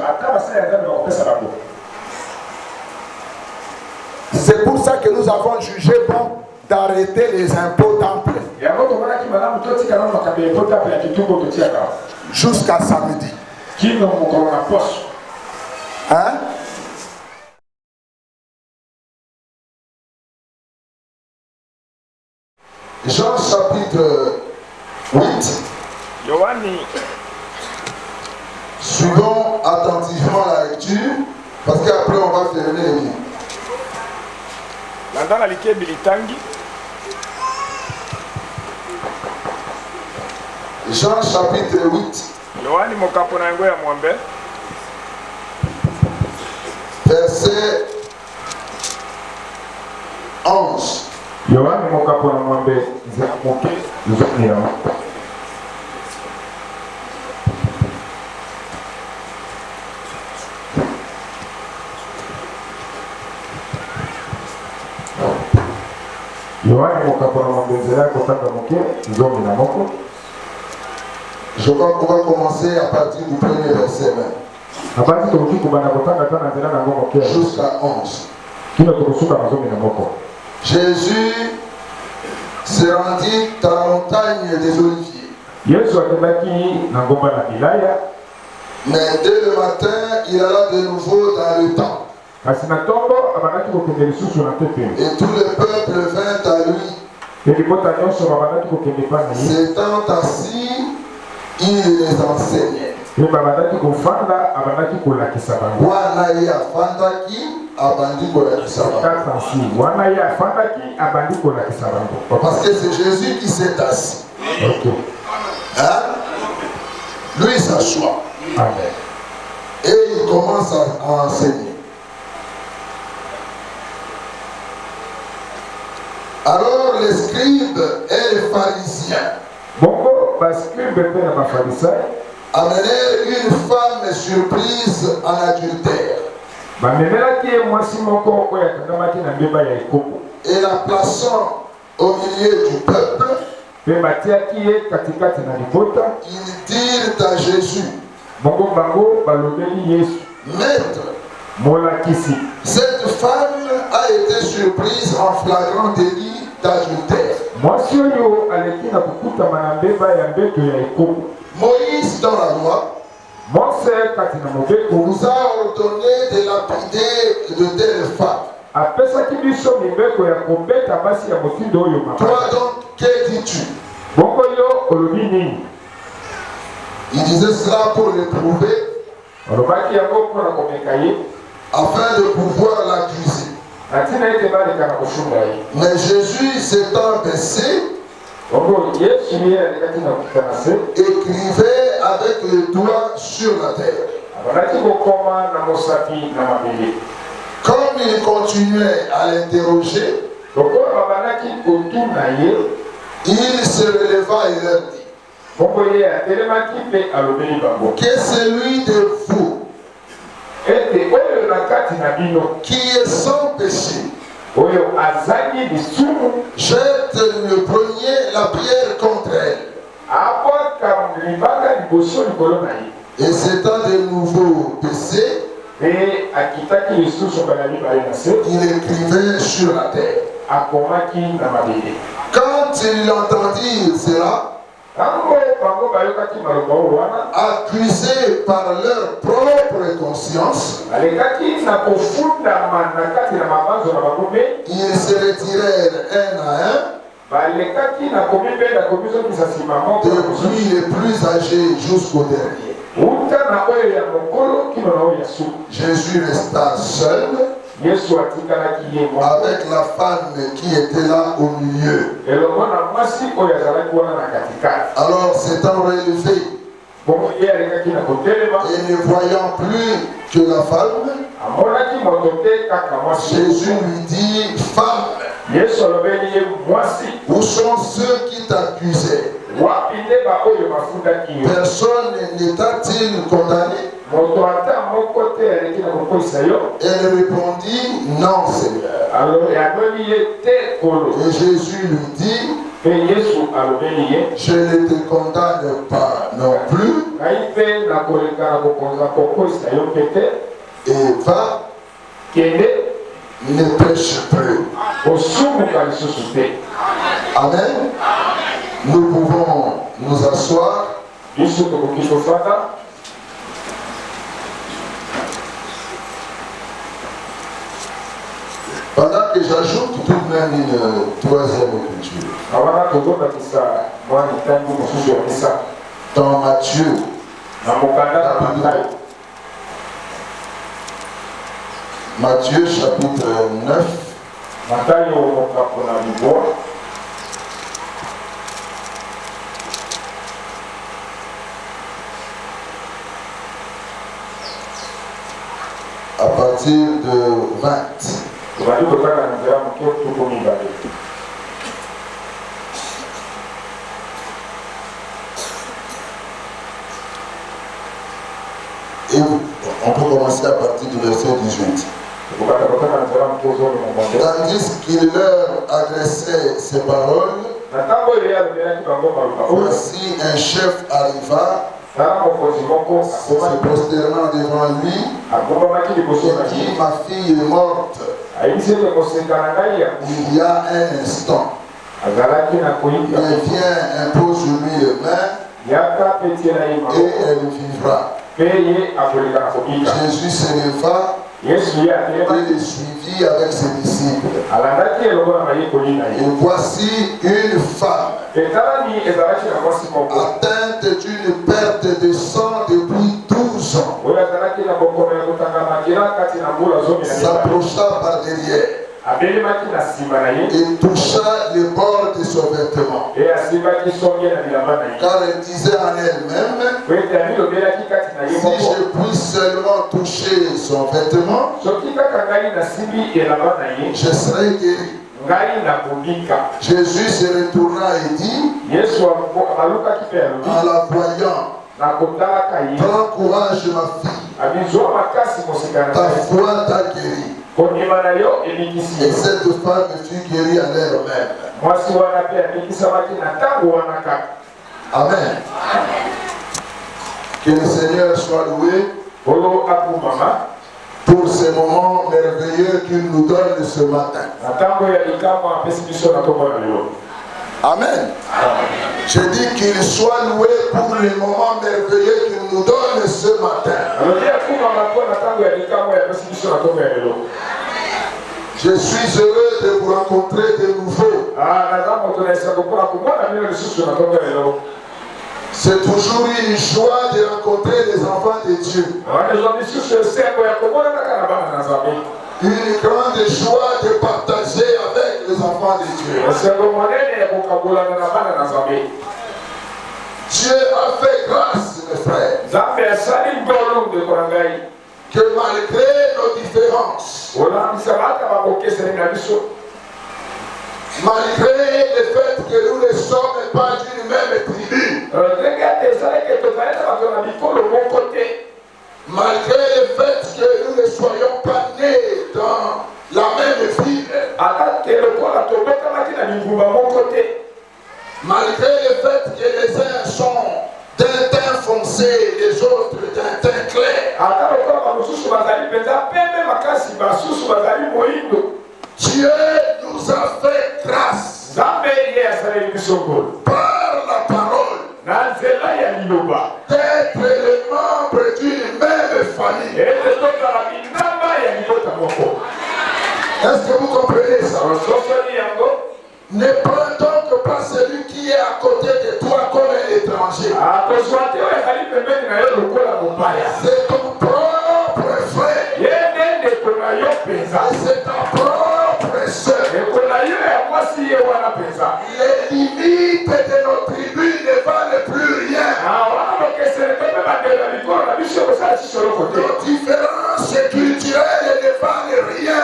C'est pour ça que nous avons jugé bon d'arrêter les impôts temple jusqu'à samedi. Hein? Jean chapitre 8. Suivons attentivement la lecture parce qu'après on va fermer les livres. Jean chapitre 8. Verset 11. Je crois qu'on va commencer à partir du premier verset même. Jusqu'à 11. Jésus se rendit à la montagne des Oliviers. Mais dès le matin, il alla de nouveau dans le temple. Et tout le peuple vint à lui. S'étant assis, il les enseignait. Parce que c'est Jésus qui s'est assis. Hein? Lui, il s'assoit. Et il commence à enseigner. Alors les scribes et les pharisiens amenèrent une femme surprise en adultère et la plaçant au milieu du peuple, ils dirent à Jésus: Maître, cette femme a été surprise en flagrant délit d'adultère. Moïse, dans la loi, nous a ordonné de lapider de telles femmes. Toi donc, que dis-tu? Il disait cela pour l'éprouver, afin de pouvoir l'accuser. Mais Jésus s'étant baissé, écrivait avec le doigt sur la terre. Comme il continuait à l'interroger, il se releva et leur dit: que celui de vous qui est sans péché jette le premier la pierre contre elle. Et s'étant de nouveau baissé, il écrivait sur la terre. Quand ils entendirent cela, accusés par leur propre conscience, ils se retirèrent un à un, depuis les plus âgés jusqu'au dernier. Jésus resta seul avec la femme qui était là au milieu. Alors s'étant relevé et ne voyant plus que la femme, Jésus lui dit: Femme, où sont ceux qui t'accusaient? Personne n'éta-t-il condamné? Elle répondit: Non, Seigneur. Et Jésus lui dit: je ne te condamne pas non plus, et va, ne pêche plus. Amen. Nous pouvons nous asseoir. Pendant que j'ajoute tout de même une troisième écriture. Dans Matthieu, Matthieu chapitre 9. À partir de 20. Et on peut commencer à partir du verset 18. Tandis qu'il leur adressait ces paroles, voici un chef arriva, se prosternant devant lui, et dit: ma fille est morte il y a un instant. Mais viens, impose-lui les mains et elle vivra. Jésus se leva et le suivit avec ses disciples. Et voici une femme atteinte d'une perte de sang depuis 12 ans. S'approcha par derrière et toucha le bord de son vêtement. Car elle disait en elle-même, si je puis seulement toucher son vêtement, je serai guéri. Jésus se retourna et dit, en la voyant, prends courage ma fille, ta foi t'a guéri. Et cette femme fut guérie à l'heure même. Amen. Que le Seigneur soit loué pour ces moments merveilleux qu'il nous donne ce matin. Amen. Je dis qu'il soit loué pour les moments merveilleux qu'il nous donne ce matin. Je suis heureux de vous rencontrer de nouveau. C'est toujours une joie de rencontrer les enfants de Dieu. Une grande joie de partager avec les enfants de Dieu. Dieu a fait grâce, mes frères, que malgré nos différences, malgré le fait que nous ne sommes pas d'une même tribu, malgré le fait que nous ne soyons pas nés dans la même ville, malgré le fait que les uns sont d'un teint foncé, les autres d'un teint clair, Dieu nous a fait grâce par la parole d'être les membres d'une même famille. Est-ce que vous comprenez ça? Ne prends donc pas celui qui est à côté de toi comme un étranger. C'est ton propre frère. C'est ta propre soeur. Les limites de nos tribus ne valent plus rien. Nos différences culturelles ne valent rien.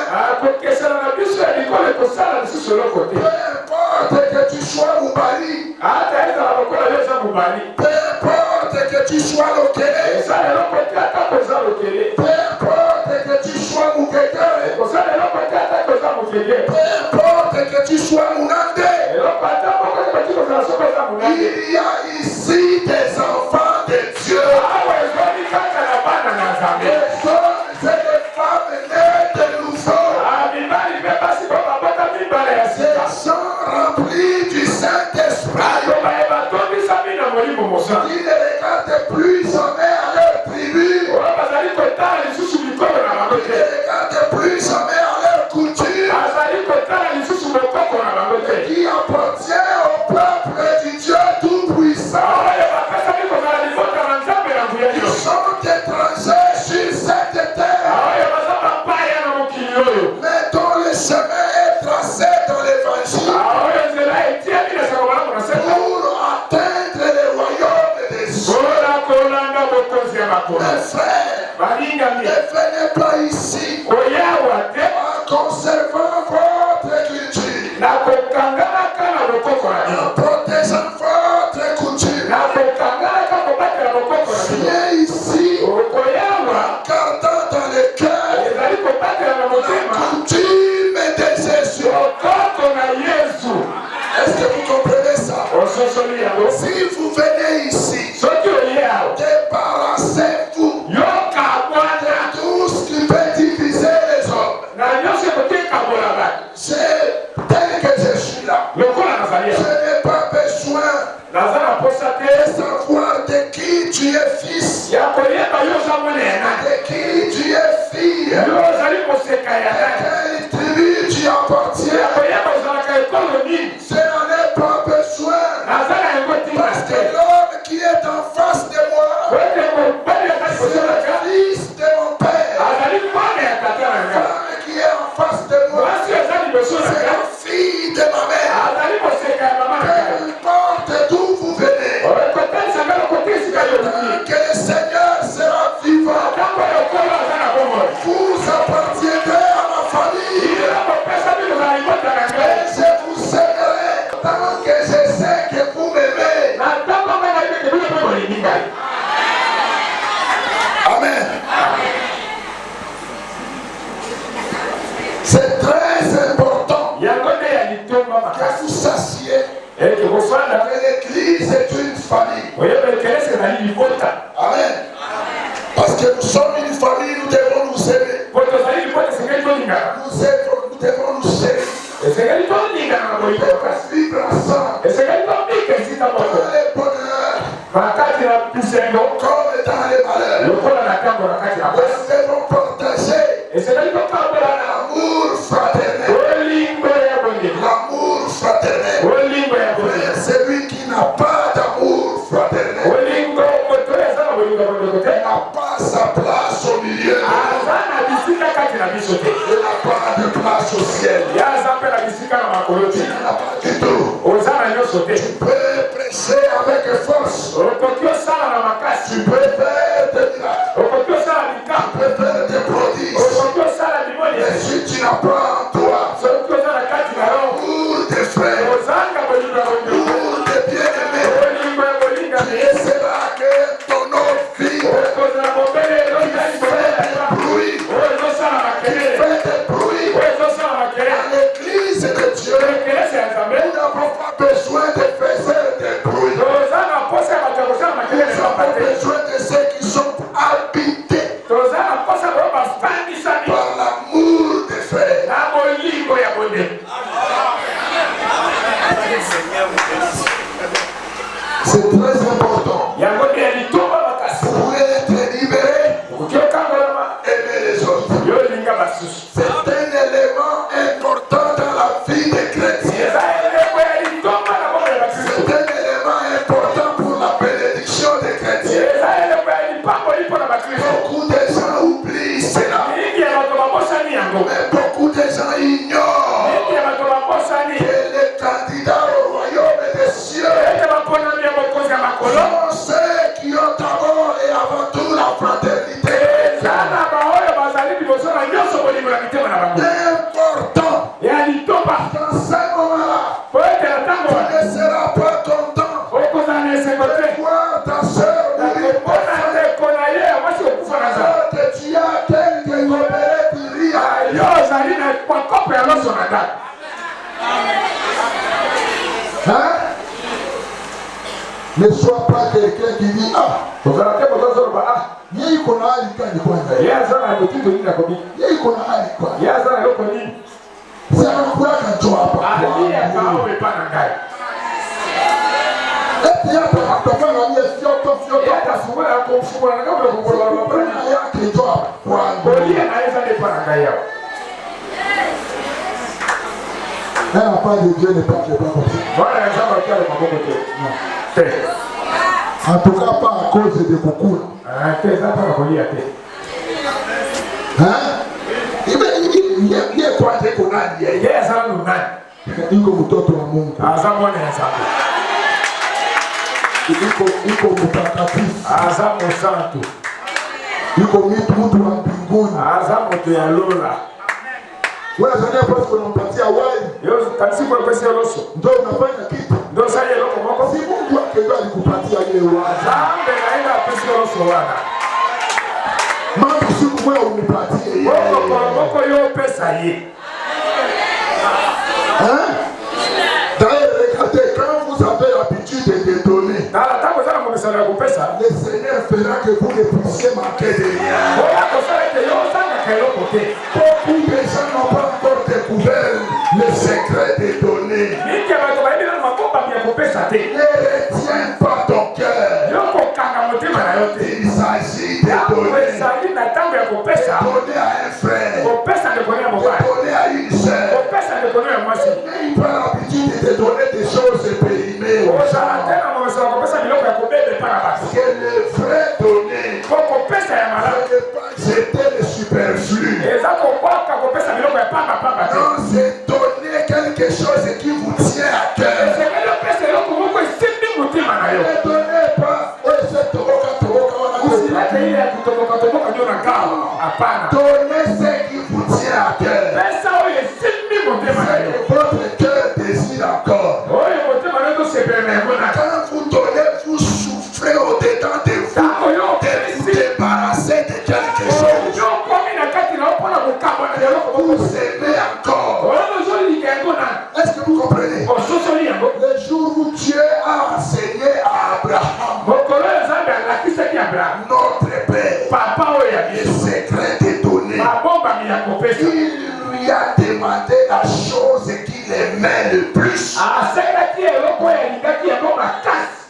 Peu importe que tu sois Moubali, peu importe que tu sois Lokele, peu importe que tu sois Moukeke, peu importe que tu sois Mounande, il y a ici des enfants de Dieu. Des hommes et des femmes nés de nouveau. Des gens remplis du Saint-Esprit. Qui ne regardent plus jamais à leur tribu. Qui ne regardent plus jamais à leur coutume. Qui appartient au peuple du Dieu Tout-Puissant. Ils sont étrangers sur cette terre. Mais dont le chemin est tracé dans l'évangile. Pour atteindre le royaume des cieux. Mes frères, ne venez pas ici en conservant votre culture, en protégeant votre coutume. Viens ici en gardant dans le cœur la coutume de Jésus. Est-ce que vous comprenez ça? Si vous venez ici, débarrassez-vous de tout ce qui peut diviser les hommes. C'est tel que je suis là. Je n'ai pas besoin de savoir de qui tu es fils. quelle tribu tu appartiens. Je n'en ai pas besoin. Parce que l'homme qui est en face de moi, c'est le fils de mon père. L'homme qui est en face de moi, c'est la fille de ma mère. Peu importe d'où vous venez, que le Seigneur sera vivant, vous appartiendrez à ma famille. Et je vous aimerai tant que je sais que vous m'aimez. Amen. C'est très important que vous sachiez que l'Église est une famille. Amen. Parce que nous sommes une famille, nous devons nous aimer. Nous devons nous chérir. Nous devons vivre ensemble. Dans les bonheurs, comme dans les malheurs. Nous devons partager l'amour fraternel. L'amour fraternel. Mais celui qui n'a pas d'amour fraternel n'a pas sa place au milieu. Il n'a pas de place au ciel. Il n'a pas du tout. Tu peux prêcher avec force. Tu peux faire des miracles. Tu peux faire des prodiges. Mais si tu n'as pas en toi l'amour des frères, l'amour des bien-aimés, tu essaieras que ton nom vive. Qui fait des bruits à l'église de Dieu. Nous n'avons pas besoin de faire des bruits. Nous avons besoin de ceux qui sont habités par l'amour des frères. C'est très important. Vous pouvez être libéré, aimer les autres. C'est un élément important dans la vie des chrétiens. C'est un élément important pour la bénédiction des chrétiens. Beaucoup de gens oublient cela. Mais beaucoup de gens ignorent que les candidats au royaume des cieux sont ceux qui ont d'abord et avant tout la fraternité. Important. Dans ce moment-là, tu ne seras pas content de voir ta soeur mourir. Que tu as quelque coopéré pour rire. Hein? Ne sois pas quelqu'un qui dit un enfant de Dieu ne parle pas comme ça. En tout cas, pas à cause de beaucoup. Hein? Il est quoi de Konani? Il comme mtoto wa Mungu. Iko mtakatifu. Iko mtu wa mbinguni. Wewe unajua kwa sababu unampatia wai. Ndio unafanya kitu. Si Mungu wake ndio alikupatia ile wai. Mambo siku wewe unipatie. Hein? D'ailleurs, regardez, quand vous avez l'habitude de donner, le Seigneur fera que vous ne puissiez manquer de rien. Beaucoup de gens n'ont pas encore découvert le secret de donner. Ne retiens pas ton cœur. Il s'agit de donner. Donner à un frère. choses périmées aux gens. Parce que le vrai donné, ce n'est pas jeter le superflu. Non, c'est donner quelque chose qui vous tient à cœur. Ne donnez pas. Donnez ce qui vous tient à cœur. Votre cœur désire encore. Quand vous donnez, vous souffrez au-dedans de vous de vous débarrasser de quelque chose. Vous aimez encore. Est-ce que vous comprenez? Le jour où Dieu a enseigné à Abraham, notre Père, le secret de donner, il lui a demandé la chose qu'il aimait le plus.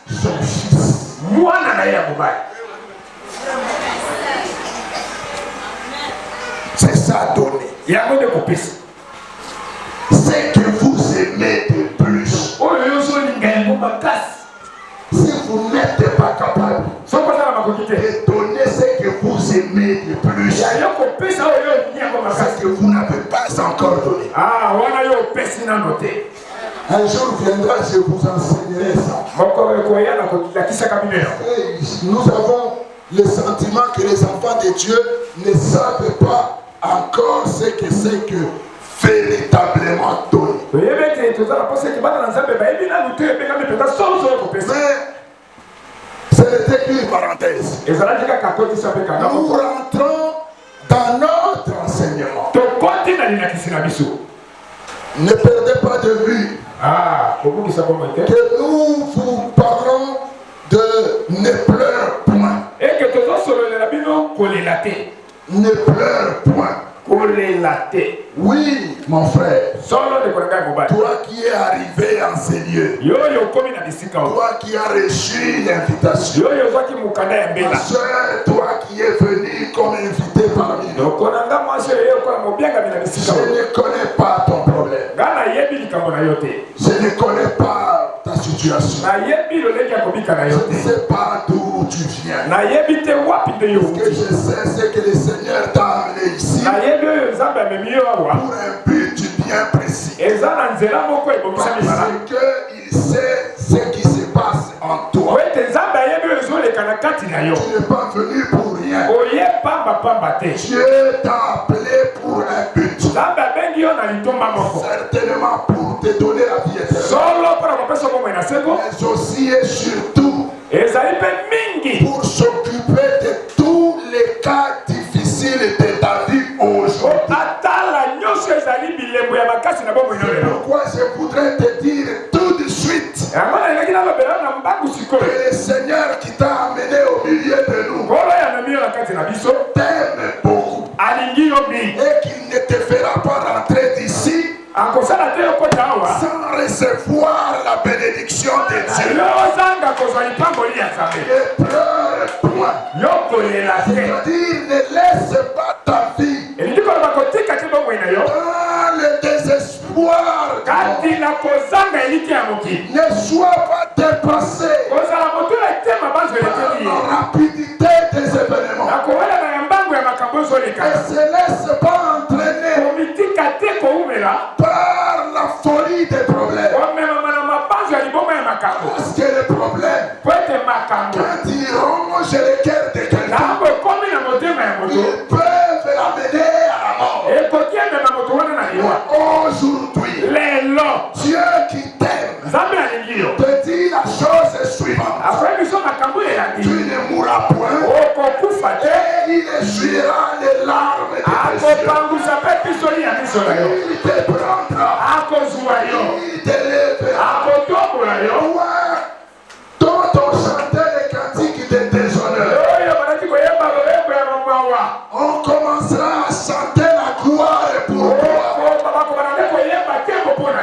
Son fils. C'est ça donner. C'est que vous aimez de plus. Si vous n'êtes pas capable de donner ce que vous aimez de plus, c'est que vous n'avez pas encore donné. Un jour viendra, je vous enseignerai ça. Et nous avons le sentiment que les enfants de Dieu ne savent pas encore ce que c'est que véritablement donner. Mais c'était une parenthèse. Nous rentrons dans notre enseignement. Ne perdez pas de vue que nous vous parlons de ne pleure point. Ne pleure point. Oui, mon frère. Toi qui es arrivé en ces lieux. Toi qui as reçu l'invitation. Ma soeur, toi qui es venu comme invité parmi nous. Je ne connais pas ton problème. Je ne connais pas ta situation. Je ne sais pas d'où tu viens. Ce que je sais, c'est que le Seigneur t'a amené ici pour un but bien précis. Parce qu'il sait ce qui se passe en toi. Tu n'es pas venu pour rien. Dieu t'a appelé pour un but. Certainement pour te donner la vie éternelle. Mais aussi et surtout pour s'occuper de tous les cas difficiles de ta vie aujourd'hui. Pourquoi je voudrais te dire tout de suite que le Seigneur qui t'a amené au milieu de nous t'aime beaucoup et qu'il ne te fera pas rentrer d'ici sans recevoir la bénédiction de Dieu. Ne pleure point. C'est-à-dire ne laisse pas ta vie dans le désespoir. Ne sois pas dépassé par la rapidité des événements. Ne se laisse pas entraîner par la folie des problèmes. Parce que les problèmes, quand ils rongent le cœur de quelqu'un, ils peuvent l'amener à la mort. Aujourd'hui, Dieu qui t'aime te dit la chose suivante. Tu ne mourras point et il essuiera les larmes de tes yeux. Il te prendra, il t'élèvera. Toi, dont on chantait les cantiques de déshonneur, on commencera à chanter la gloire pour toi.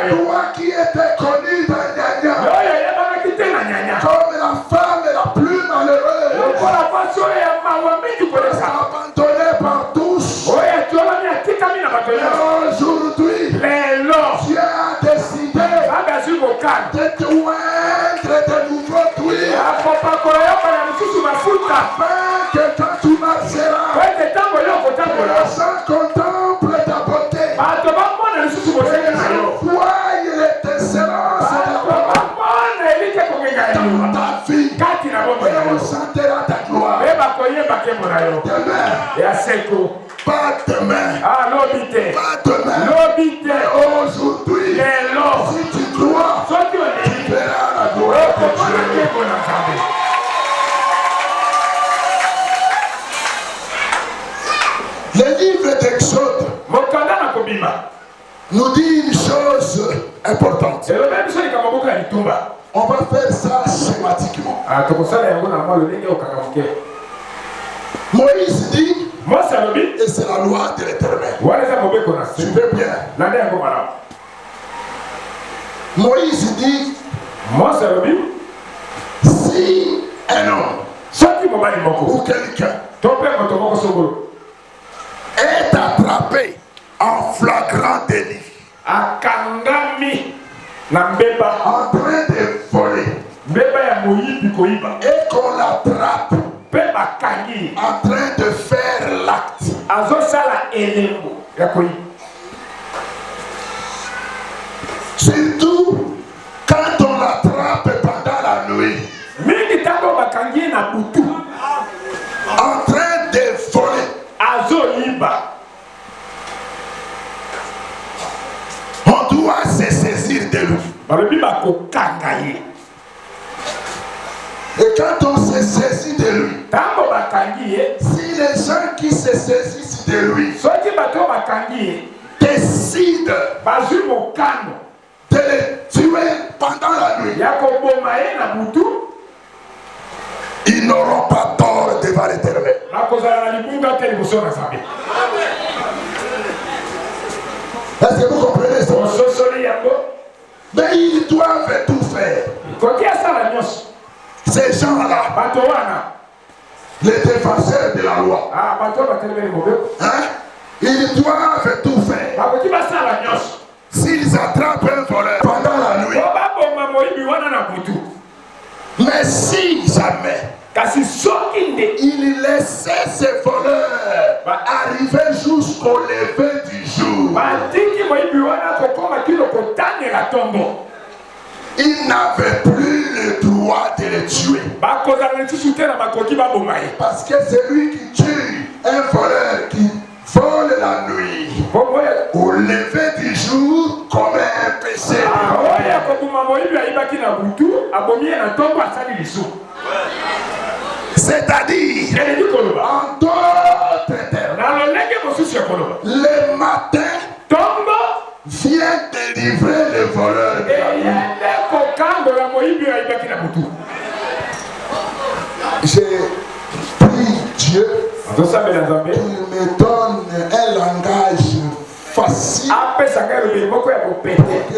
Toi qui étais connu dans Nyanya comme la femme la plus malheureuse, abandonnée par tous. Aujourd'hui, Dieu a décidé t'oindre de nouveaux tuiles. Afin que quand tu marcheras, les gens contemplent ta beauté. Voient l'étincelance dans ta vie. Et on chantera ta gloire. Demain. Pas demain. Pas demain. Mais aujourd'hui. Si tu crois, tu verras la gloire de Dieu. Le livre d'Exode nous dit une chose importante. On va faire ça schématiquement. Moïse dit, et c'est la loi de l'Éternel. Tu veux bien. Moïse dit, si un homme ou quelqu'un est attrapé en flagrant délit, en train de voler, et qu'on l'attrape en train de faire l'acte, surtout quand on l'attrape pendant la nuit, en train de voler, on doit se saisir de lui. Et quand on se saisit de lui, si les gens qui se saisissent de lui décident de le tuer pendant la nuit, ils n'auront pas tort devant l'Éternel. Est-ce que vous comprenez ça? Mais ils doivent tout faire. Ces gens-là, les défenseurs de la loi, ils doivent tout faire. S'ils attrapent un voleur pendant la nuit, mais si jamais il laissait ces voleurs arriver jusqu'au lever du jour, il n'avait plus le droit de les tuer. Parce que celui qui tue un voleur qui vole la nuit, au lever du jour, commet un péché. C'est-à-dire, en d'autres termes, le matin vient délivrer le voleur de la nuit. J'ai pris Dieu qu'il me donne un langage facile pour que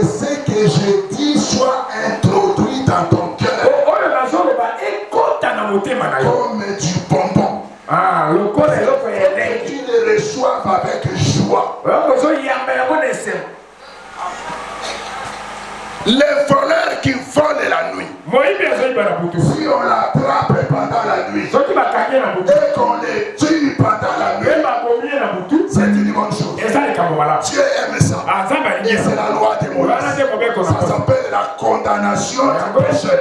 ce que je dis soit introduit dans ton cœur comme du bonbon. Tu le reçois avec joie. Les voleurs qui volent la nuit, si on l'attrape pendant la nuit et qu'on les tue pendant la nuit, c'est une bonne chose. Dieu aime ça. Et c'est la loi de Moïse. Ça s'appelle la condamnation du péché.